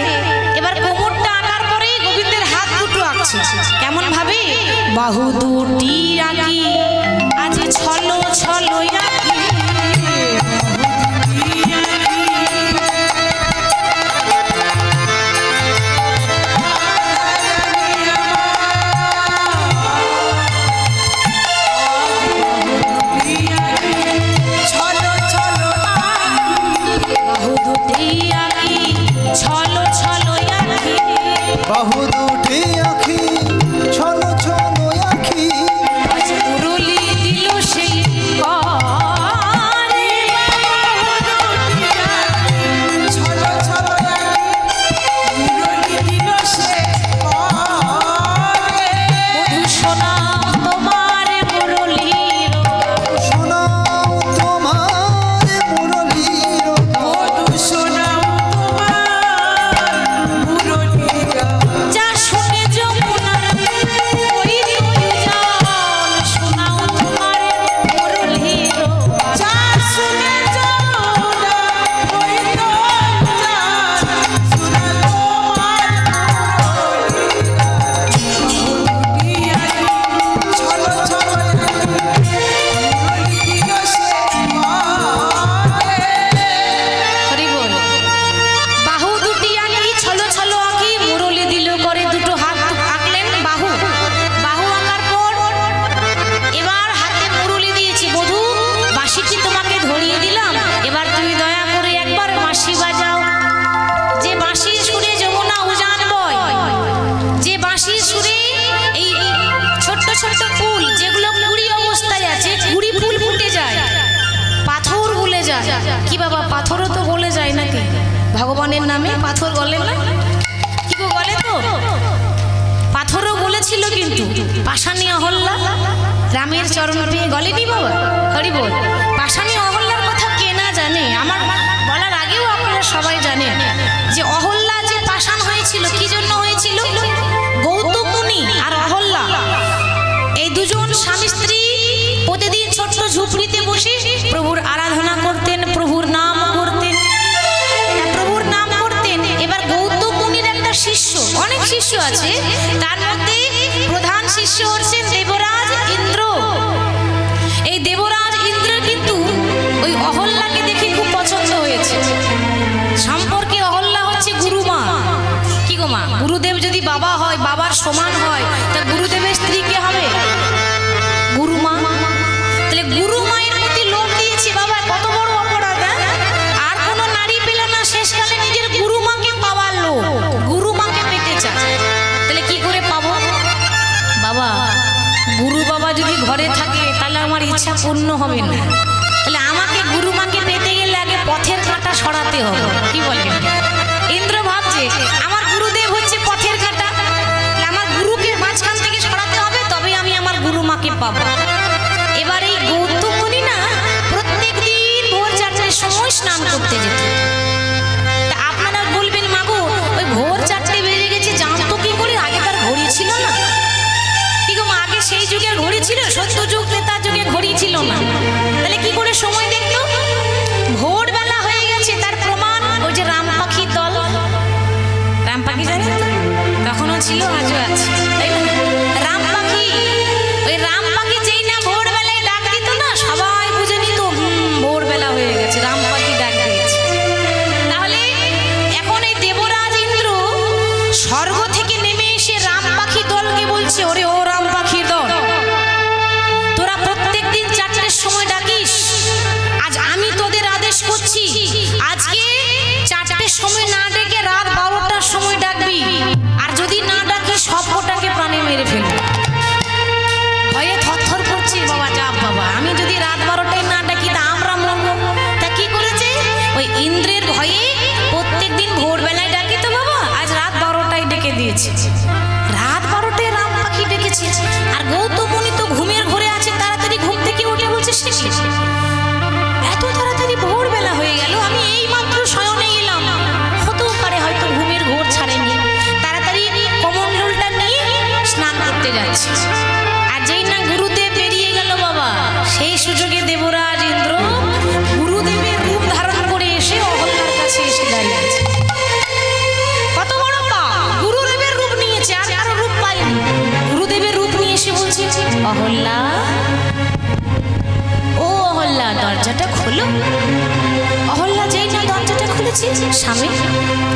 এবার কোমরটা আঁকার পরেই গোবিন্দের হাত দুটো আঁকছে। কেমন ভাবে? বাহু দুটি আঁকি, আজ ছলো ছলো আঁকি, বাহু দুটি আঁকি, ছলো ছলো আঁকি। বাহু দুটি আঁখি, ছলো ছলো আঁখি। আজ মুরলি দিল সেই ছোট ফুল যেগুলো কুড়ি অবস্থায় আছে, কুড়ি ফুল ফুটে যায়, পাথর গলে যায়। কি বাবা, পাথরও তো গলে যায় নাকি? ভগবানের নামে পাথর গলে না? কি গো, গলে তো? পাথরও গলেছিল, কিন্তু পাষাণী অহল্যা রামের চরণ পেয়ে গলেনি বাবা। হরি বল। পাষাণী অহল্যার কথা কে না জানে? আমার বলার আগেও আপনারা সবাই জানেন যে অহল্যা যে পাষাণ হয়েছিল, কি জন্য হয়েছিল? গৌতম মুনি আর অহল্যা এই দুজন স্বামী স্ত্রী প্রতিদিন ছোট্ট ঝুপড়িতে বসে প্রভুর আরাধনা করতেন, প্রভুর নাম করতেন, প্রভুর নাম করতেন। এবার গৌতম মুনির একটা শিষ্য, অনেক শিষ্য আছে, তার মধ্যে প্রধান শিষ্য হচ্ছেন দেবরাজ ইন্দ্র। এই দেবরাজ ইন্দ্র কিন্তু ওই অহল্যাকে দেখে খুব পছন্দ হয়েছে। সম্পর্কে অহল্যা হচ্ছে গুরুমা। কি গো মা, গুরুদেব যদি বাবা হয়, বাবার সমান হয়, তা গুরুদেবের স্ত্রী কে হবে? গুরুমা। তাহলে গুরু মায়ের প্রতি লোভ দিয়েছে বাবা, কত বড় অপরাধ! আর কোনো নারী পেল না, শেষকালে নিজের গুরুমাকে পাওয়ার লোভ, গুরুমাকে পেতে চায়। তাহলে কি করে পাবো বাবা? গুরু বাবা যদি ঘরে থাকে তাহলে আমার ইচ্ছা পূর্ণ হবে না। তাহলে আমাকে গুরুমাকে পেতে গেলে আগে পথের কাঁটা সরাতে হবে। কি বলেন? ইন্দ্র ভাবছে আমার গুরুদেব হচ্ছে পথের কাঁটা, আমার গুরুকে মাঝখান থেকে সরাতে হবে, তবে আমি আমার গুরুমাকে পাবো। এবার এই গৌতম মুনি না প্রত্যেক দিন ভোর 4টার সময় স্নান করতে যেত। তা আপনারা বলবেন মাগো, ওই ভোর 4টে বেজে গেছে, জানতো কি করে? আগেকার ঘড়ি ছিল না। কি গো মা, আগে সেই যুগে ঘড়ি ছিল? সত্য যুগ ত্রেতা যুগে ঘড়ি ছিল না। তাহলে কি করে সময় দেখতো? ভোরবেলা হয়ে গেছে তার প্রমাণ ওই যে রাম পাখির দল। রাম পাখি জানেন তো? তখনও ছিল, আজও আছে, তাই না? রাম পাখি, ওই রাম পাখি যেই না ভোরবেলায় ডাক দিত না, সবাই বুঝে নিত ভোরবেলা হয়ে গেছে, রাম পাখি ডাক দিয়েছে। তাহলে এখন এই দেবরাজ ইন্দ্র স্বর্গ থেকে নেমে এসে রাম পাখি দলকে বলছে, ওরে ও রাম পাখির দল, তোরা প্রত্যেক দিন 4টের সময় ডাকিস, আজ আমি তোদের আদেশ করছি, আজকে 4টের সময় না ডেকে রাত 12টার সময় ডাকবি, আর যদি না ডাকিস সবকটাকে প্রাণে মেরে ফেলবি। ভয়ে থরথর করছে বাবা, যাব বাবা, আমি যদি রাত 12টায় না ডাকি তা আমরা মরবো। তা কি করেছে? ওই ইন্দ্রের ভয়ে প্রত্যেক দিন ভোরবেলায় ডাকি তো বাবা, আজ রাত 12টায় ডেকে দিয়েছে। রাত 12টায় রাম পাখি ডেকেছে, আর গৌতম মুনি তো ঘুমের ঘরে আছে, তাড়াতাড়ি ঘুম থেকে উঠে বলছে, সে কি এত তাড়াতাড়ি ভোরবেলা হয়ে গেল, আমি এই মাত্র শয়নে এলাম, হতেও পারে হয়তো ঘুমের ঘোর ছাড়েনি। তাড়াতাড়ি কমণ্ডলটা নিয়ে স্নান করতে যাচ্ছে। আর যেই না গুরুদেব বেরিয়ে গেল বাবা, সেই সুযোগে দেবরাজ ইন্দ্র গুরুদেবের রূপ ধারণ করে এসে অহল্যার কাছে এসে দাঁড়িয়েছে। কত বড় পা! গুরুদেবের রূপ নিয়েছে, আর কারো রূপ পায়নি। গুরুদেবের রূপ নিয়ে এসে বলছে, অহল্যা, ও অহল্যা, দরজাটা খোলো। অহল্যা যেই না দরজাটা খুলেছে, স্বামী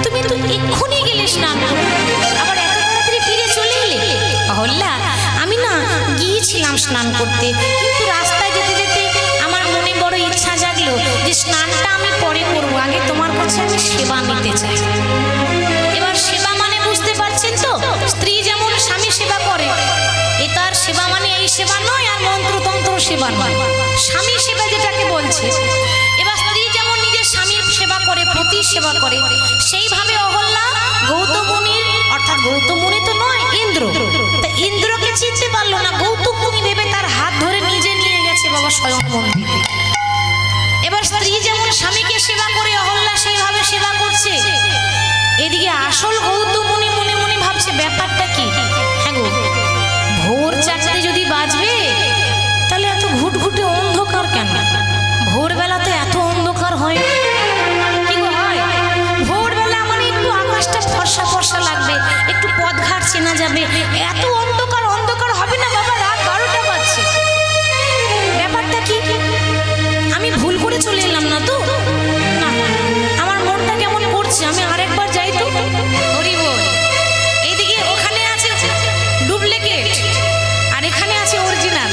তুমি তো এক্ষুনি গেলে স্নান করতে, আবার এত তাড়াতাড়ি ফিরে চলে এলে? অহল্যা, আমি না গিয়েছিলাম স্নান করতে, কিন্তু রাস্তায় যেতে যেতে আমার মনে বড় ইচ্ছা জাগলো যে স্নানটা আমি পরে করবো, আগে তোমার কাছে আমি সেবা নিতে চাই। এবার সেবা মানে বুঝতে পারছেন তো, স্ত্রী যেমন স্বামী সেবা করে, এ তার সেবা মানে এই সেবা নয়, আর মন্ত্রতন্ত্র সেবা নয়, স্বামী সেবা যেটাকে বলছে। এবার স্ত্রী যেমন নিজের স্বামীর সেবা করে, পতির সেবা করে, সেইভাবে অহল্যা গৌতম মুনির, অর্থাৎ গৌতম মুনি তো নয়, ইন্দ্র, তা ইন্দ্রকে চিনতে পারলো না, গৌতম মুনি ভেবে তার হাত ধরে নিজে নিয়ে গেছে বাবা স্বয়ং মন্দিরে। এবার স্ত্রী যেমন স্বামীকে সেবা করে, অহল্যা সেইভাবে সেবা করছে। এদিকে আসল গৌতম মুনি মনে মনে ভাবছে, ব্যাপারটা কি? হ্যাঁ গো, ভোর 4টে যদি বাজবে তাহলে এত ঘুটঘুটে অন্ধকার কেন? ভোরবেলাতে এত অন্ধকার হয় না? কি গো হয়? ভোরবেলা মানে একটু আকাশটা ফর্সা ফর্সা লাগবে, একটু পথঘাট চেনা যাবে, এত অন্ধকার অন্ধকার হবে না বাবা, রাত 12টা বাজছে। ব্যাপারটা কি? আমি ভুল করে চলে এলাম না তো? না, আমার মনটা কেমন করছে, আমি আরেকবার যাই তো। হরি বল। এইদিকে ওখানে আছে ডুপ্লিকেট, আর এখানে আছে অরিজিনাল।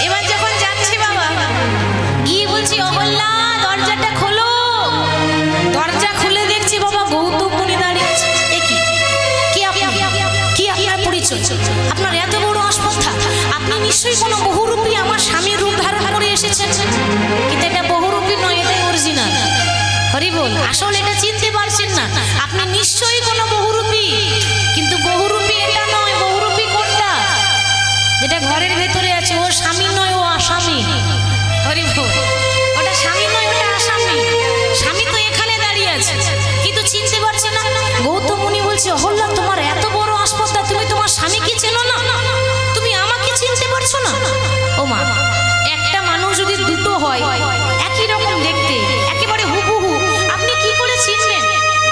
এবার যখন যাচ্ছে বাবা, গিয়ে বলছি, অহল্যা, দরজাটা খোলো। দরজা খুলে দেখছি বাবা গৌতম মুনি দাঁড়িয়ে আছে। এ কি? কি আপনার পরিচয়? আপনার এত বড় আসপর্ধা? নিশ্চয়ই কোনো বহুরূপী আমার স্বামীর রূপ ধারণ করে এসেছেন, কিন্তু এটা বহুরূপী নয়, এটাই অরিজিনাল। হরি বল। আসলে এটা চিনতে পারছেন না, আপনি নিশ্চয়ই কোনো বহুরূপী, কিন্তু বহুরূপী এটা নয়। বহুরূপী কোনটা? যেটা ঘরের ভেতরে আছে, ও স্বামী নয়, ও আসামি। হরি বল। ওটা স্বামী নয়, ওটা আসামি। স্বামী তো এখানে দাঁড়িয়ে আছে, কিন্তু চিনতে পারছে না। গৌতম মুনি বলছে, অহল্যা তোমার এত বড় আসপত্তা, তুমি তোমার স্বামীকে চেনো না? তুমি আমাকে চিনতে পারছো না? ও মা, একটা মানুষ যদি দুটো হয় একই রকম দেখতে, একেবারে হুবহু, আপনি কি করে চিনবেন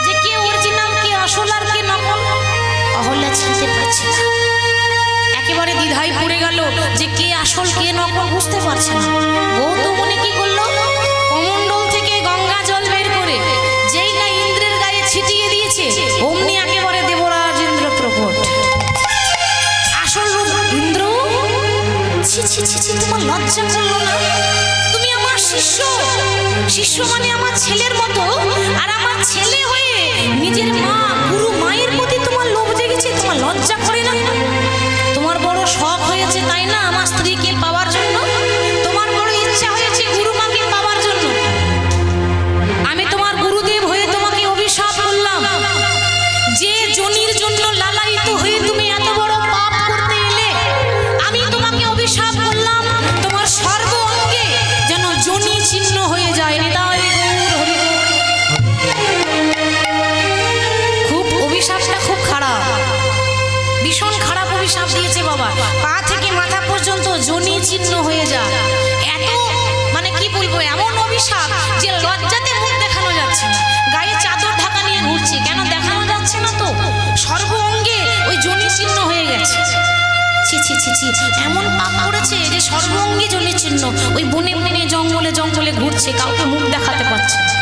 যে কে অরিজিনাল, কে আসল আর কে নকল? অহল্যা চিনতে পারছে না, একেবারে দ্বিধায় পড়ে গেল যে কে আসল কে নকল বুঝতে পারছে না। গৌতম মুনি কি করলো? কমণ্ডল থেকে গঙ্গা জল বের করে যেই না ইন্দ্রের গায়ে ছিটিয়ে দিয়েছে, অমনি একেবারে দেবরাজ ইন্দ্র প্রকট। আসল রূপ ইন্দ্র। ছি ছি ছি ছি, তোমার লজ্জা করলো না? তুমি আমার শিষ্য, শিষ্য মানে আমার ছেলের মতো, আর আমার ছেলে হয়ে নিজের মা, গুরু মায়ের প্রতি তোমার লোভ জেগেছে, তোমার লজ্জা করে না? তোমার বড় শখ হয়েছে তাই না আমার স্ত্রীকে পাওয়ার জন্য? তোমার বড় ইচ্ছা হয়েছে গুরু মাকে পাওয়ার জন্য? আমি তোমার গুরুদেব হয়ে তোমাকে অভিশাপ করলাম যে জনির জন্য লালায়িত হয়ে তুমি এত বড় পাপ করতে এলে। আমি তোমাকে অভিশাপ করলাম তোমার সর্ব অঙ্গে যেন জনি চিহ্ন হয়ে যায়। নিতাই গৌর হরি বল। খুব অভিশাপটা খুব খারাপ, ভীষণ খারাপ অভিশাপ দিয়েছে বাবা। পা থেকে মাথা পর্যন্ত জনি চিহ্ন হয়ে যায়। এত মানে কি বলবো, এমন অভিশাপ যে লজ্জাতে মুখ দেখানো যাচ্ছে না, গায়ে চাদর ঢাকা নিয়ে ঘুরছে। কেন দেখানো যাচ্ছে না? তো সর্ব অঙ্গে ওই জনি চিহ্ন হয়ে গেছে। ছি ছি ছি ছি, এমন পাপ করেছে যে সর্ব অঙ্গে জনি চিহ্ন, ওই বনে বনে জঙ্গলে জঙ্গলে ঘুরছে, কাউকে মুখ দেখাতে পারছে না।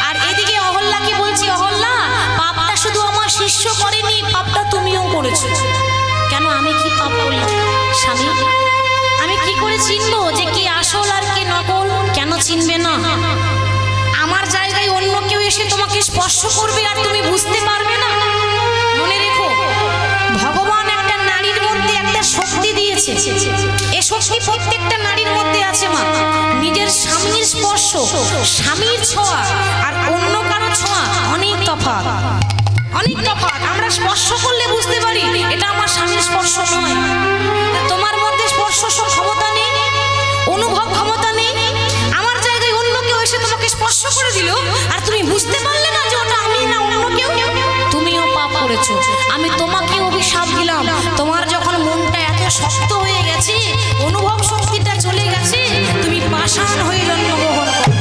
আর এদিকে অহল্যা কি বলছি, অহল্যা পাপটা শুধু আমার শিষ্য করেনি, পাপটা তুমিও করেছো। কেন? আমি কি পাপ করলাম স্বামী? আমি কি করে চিনবো যে কে আসল আর কে নকল? কেন চিনবে না? আমার জায়গায় অন্য কেউ এসে তোমাকে স্পর্শ করবে আর তুমি বুঝতে পারবে না। মনে রেখো, ভগবান একটা নারীর মধ্যে একটা শক্তি দিয়েছে। এ শক্তি প্রত্যেকটা নারীর মধ্যে আছে মা। নিজের স্বামীর স্পর্শ, স্বামীর ছোঁয়া আর অন্য কারো ছোঁয়া অনেক তফাৎ, অনেক তফাৎ। আমরা স্পর্শ করলে বুঝতে পারি এটা আমার স্বামীর স্পর্শ নয়। তোমার মধ্যে স্পর্শ ক্ষমতা নেই, অনুভব ক্ষমতা নেই। আমার জায়গায় অন্য কেউ এসে তোমাকে স্পর্শ করে দিল আর তুমি বুঝতে পারলে না যে ওটা আমি না অন্য কেউ, তুমিও পাপ করেছো। আমি তোমাকে অভিশাপ দিলাম, তোমার যখন মনটা এত শক্ত হয়ে গেছে, অনুভব শক্তিটা চলে গেছে, তুমি পাষাণ হয়ে জন্মগ্রহণ করো,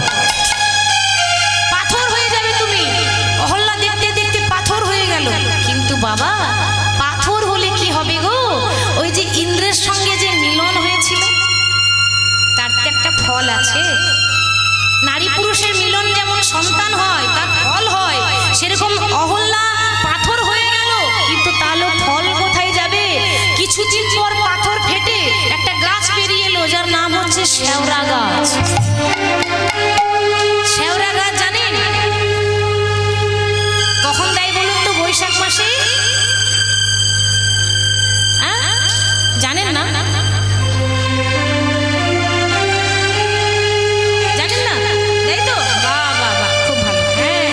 পাথর হয়ে যাবে তুমি। অহল্যা দেখতে দেখতে পাথর হয়ে গেল। কিন্তু বাবা, পাথর হলে কি হবে গো? ওই যে ইন্দ্রের সঙ্গে যে মিলন হয়েছিল, তার তো একটা ফল আছে। নারী পুরুষের মিলন যেমন সন্তান হয়, তার ফল হয়, সেরকম অহল্যা পাথর হয়ে গেল, কিন্তু তাহলে ফল কোথায় যাবে? কিছুদিন পর পাথর ফেটে একটা গাছ বেরিয়ে এলো, যার নাম হচ্ছে শেওড়া গাছ। শেওড়া গাছ জানেন কখন দেয় বলুন তো? বৈশাখ মাসে। জানেন না? জানেন না? তাই তো, বাহ বাহ বাহ, খুব ভালো। হ্যাঁ,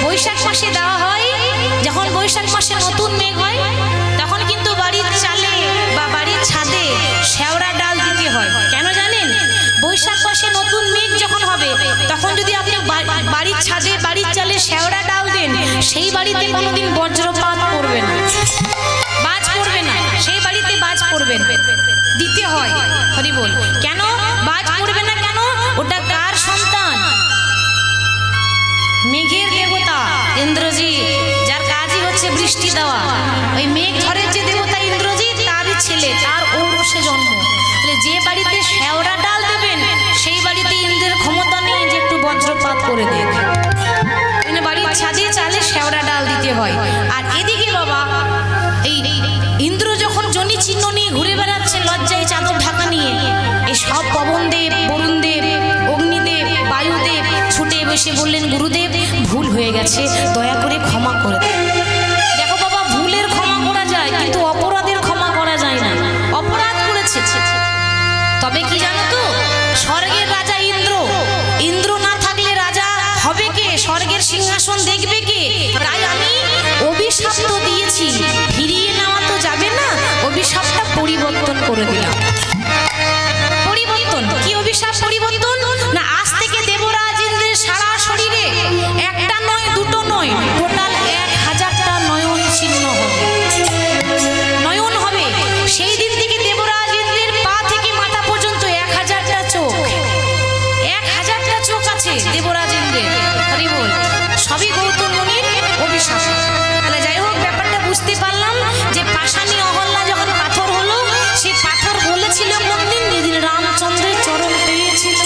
বৈশাখ মাসে দেওয়া হয়। যখন বৈশাখ মাসে নতুন মেঘ হয়, তখন কিন্তু বাড়ির চালে বা বাড়ির ছাদে শেওড়া ডাল দিতে হয়। কেন জানেন? বৈশাখ মাসে নতুন মেঘ যখন হবে, তখন যদি আপনি বাড়ির ছাদে বাড়ির চালে শেওড়া ডাল দেন, সেই বাড়িতে কোনোদিন বজ্রপাত পড়বে না, বাজ পড়বে না, সেই বাড়িতে বাজ পড়বে না, দিতে হয়। হরি বল। কেন বাজ পড়বে না? কেন? ওটা কার সন্তান? মেঘের দেবতা ইন্দ্রজিৎ, যার কাজই হচ্ছে বৃষ্টি দেওয়া। ওই মেঘ ঝড়ের যে দেবতা ইন্দ্রজিৎ, তারই ছেলে, তার ঔরসে জন্ম। তাহলে যে বাড়িতে শেওড়া ডাল দেবেন, সেই বাড়িতে ইন্দ্রের ক্ষমতা নেই যে একটু বজ্রপাত করে দেবে। বাড়ির ছাদে চালে শেওড়া ডাল দিতে হয়। আর এদিকে বাবা, এই ইন্দ্র যখন জনি চিহ্ন নিয়ে ঘুরে বেড়াচ্ছে লজ্জায় চাদর ঢাকা নিয়ে, এই সব পবনদেব, বরুণদেব, অগ্নিদেব, বায়ুদেব ছুটে বসে বললেন, গুরুদেব ভুল হয়ে গেছে, দয়া করে ক্ষমা করে দেন। দেখো বাবা, ভুলের ক্ষমা করা যায়, কিন্তু অপরাধের ক্ষমা করা যায় না। অপরাধ করেছে হবে কি জানো তো? স্বর্গের রাজা ইন্দ্র, ইন্দ্র না থাকলে রাজা হবে কে? স্বর্গের সিংহাসন দেখবে কে? তাই আমি অভিশাপ তো দিয়েছি, ফিরিয়ে নেওয়া তো যাবে না, অভিশাপটা পরিবর্তন করে দিলাম। পরিবর্তন কি অভিশাপ পরিবর্তন? না আজ থেকে দেবরাজ ইন্দ্রের সারা শরীরে একটা নয় দুটো নয় টোটাল 1000টা নয়ন চিহ্ন হবে, নয়ন হবে। সেই দিন থেকে দেবরাজ ইন্দ্রের পা থেকে মাথা পর্যন্ত 1000টা চোখ, 1000টা চোখ আছে দেবরাজ ইন্দ্রের। হরি বল। সবই গৌতম মুনির অভিশাপ। তাহলে যাই হোক, ব্যাপারটা বুঝতে পারলাম যে পাষাণী অহল্যা যখন পাথর হলো, সেই পাথর বলেছিল কোন দিন? যেদিন রামচন্দ্রের চরণ পেয়েছিল,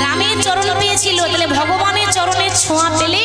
রামের চরণ পেয়েছিল। তাহলে ভগবানের চরণের ছোঁয়া পেলে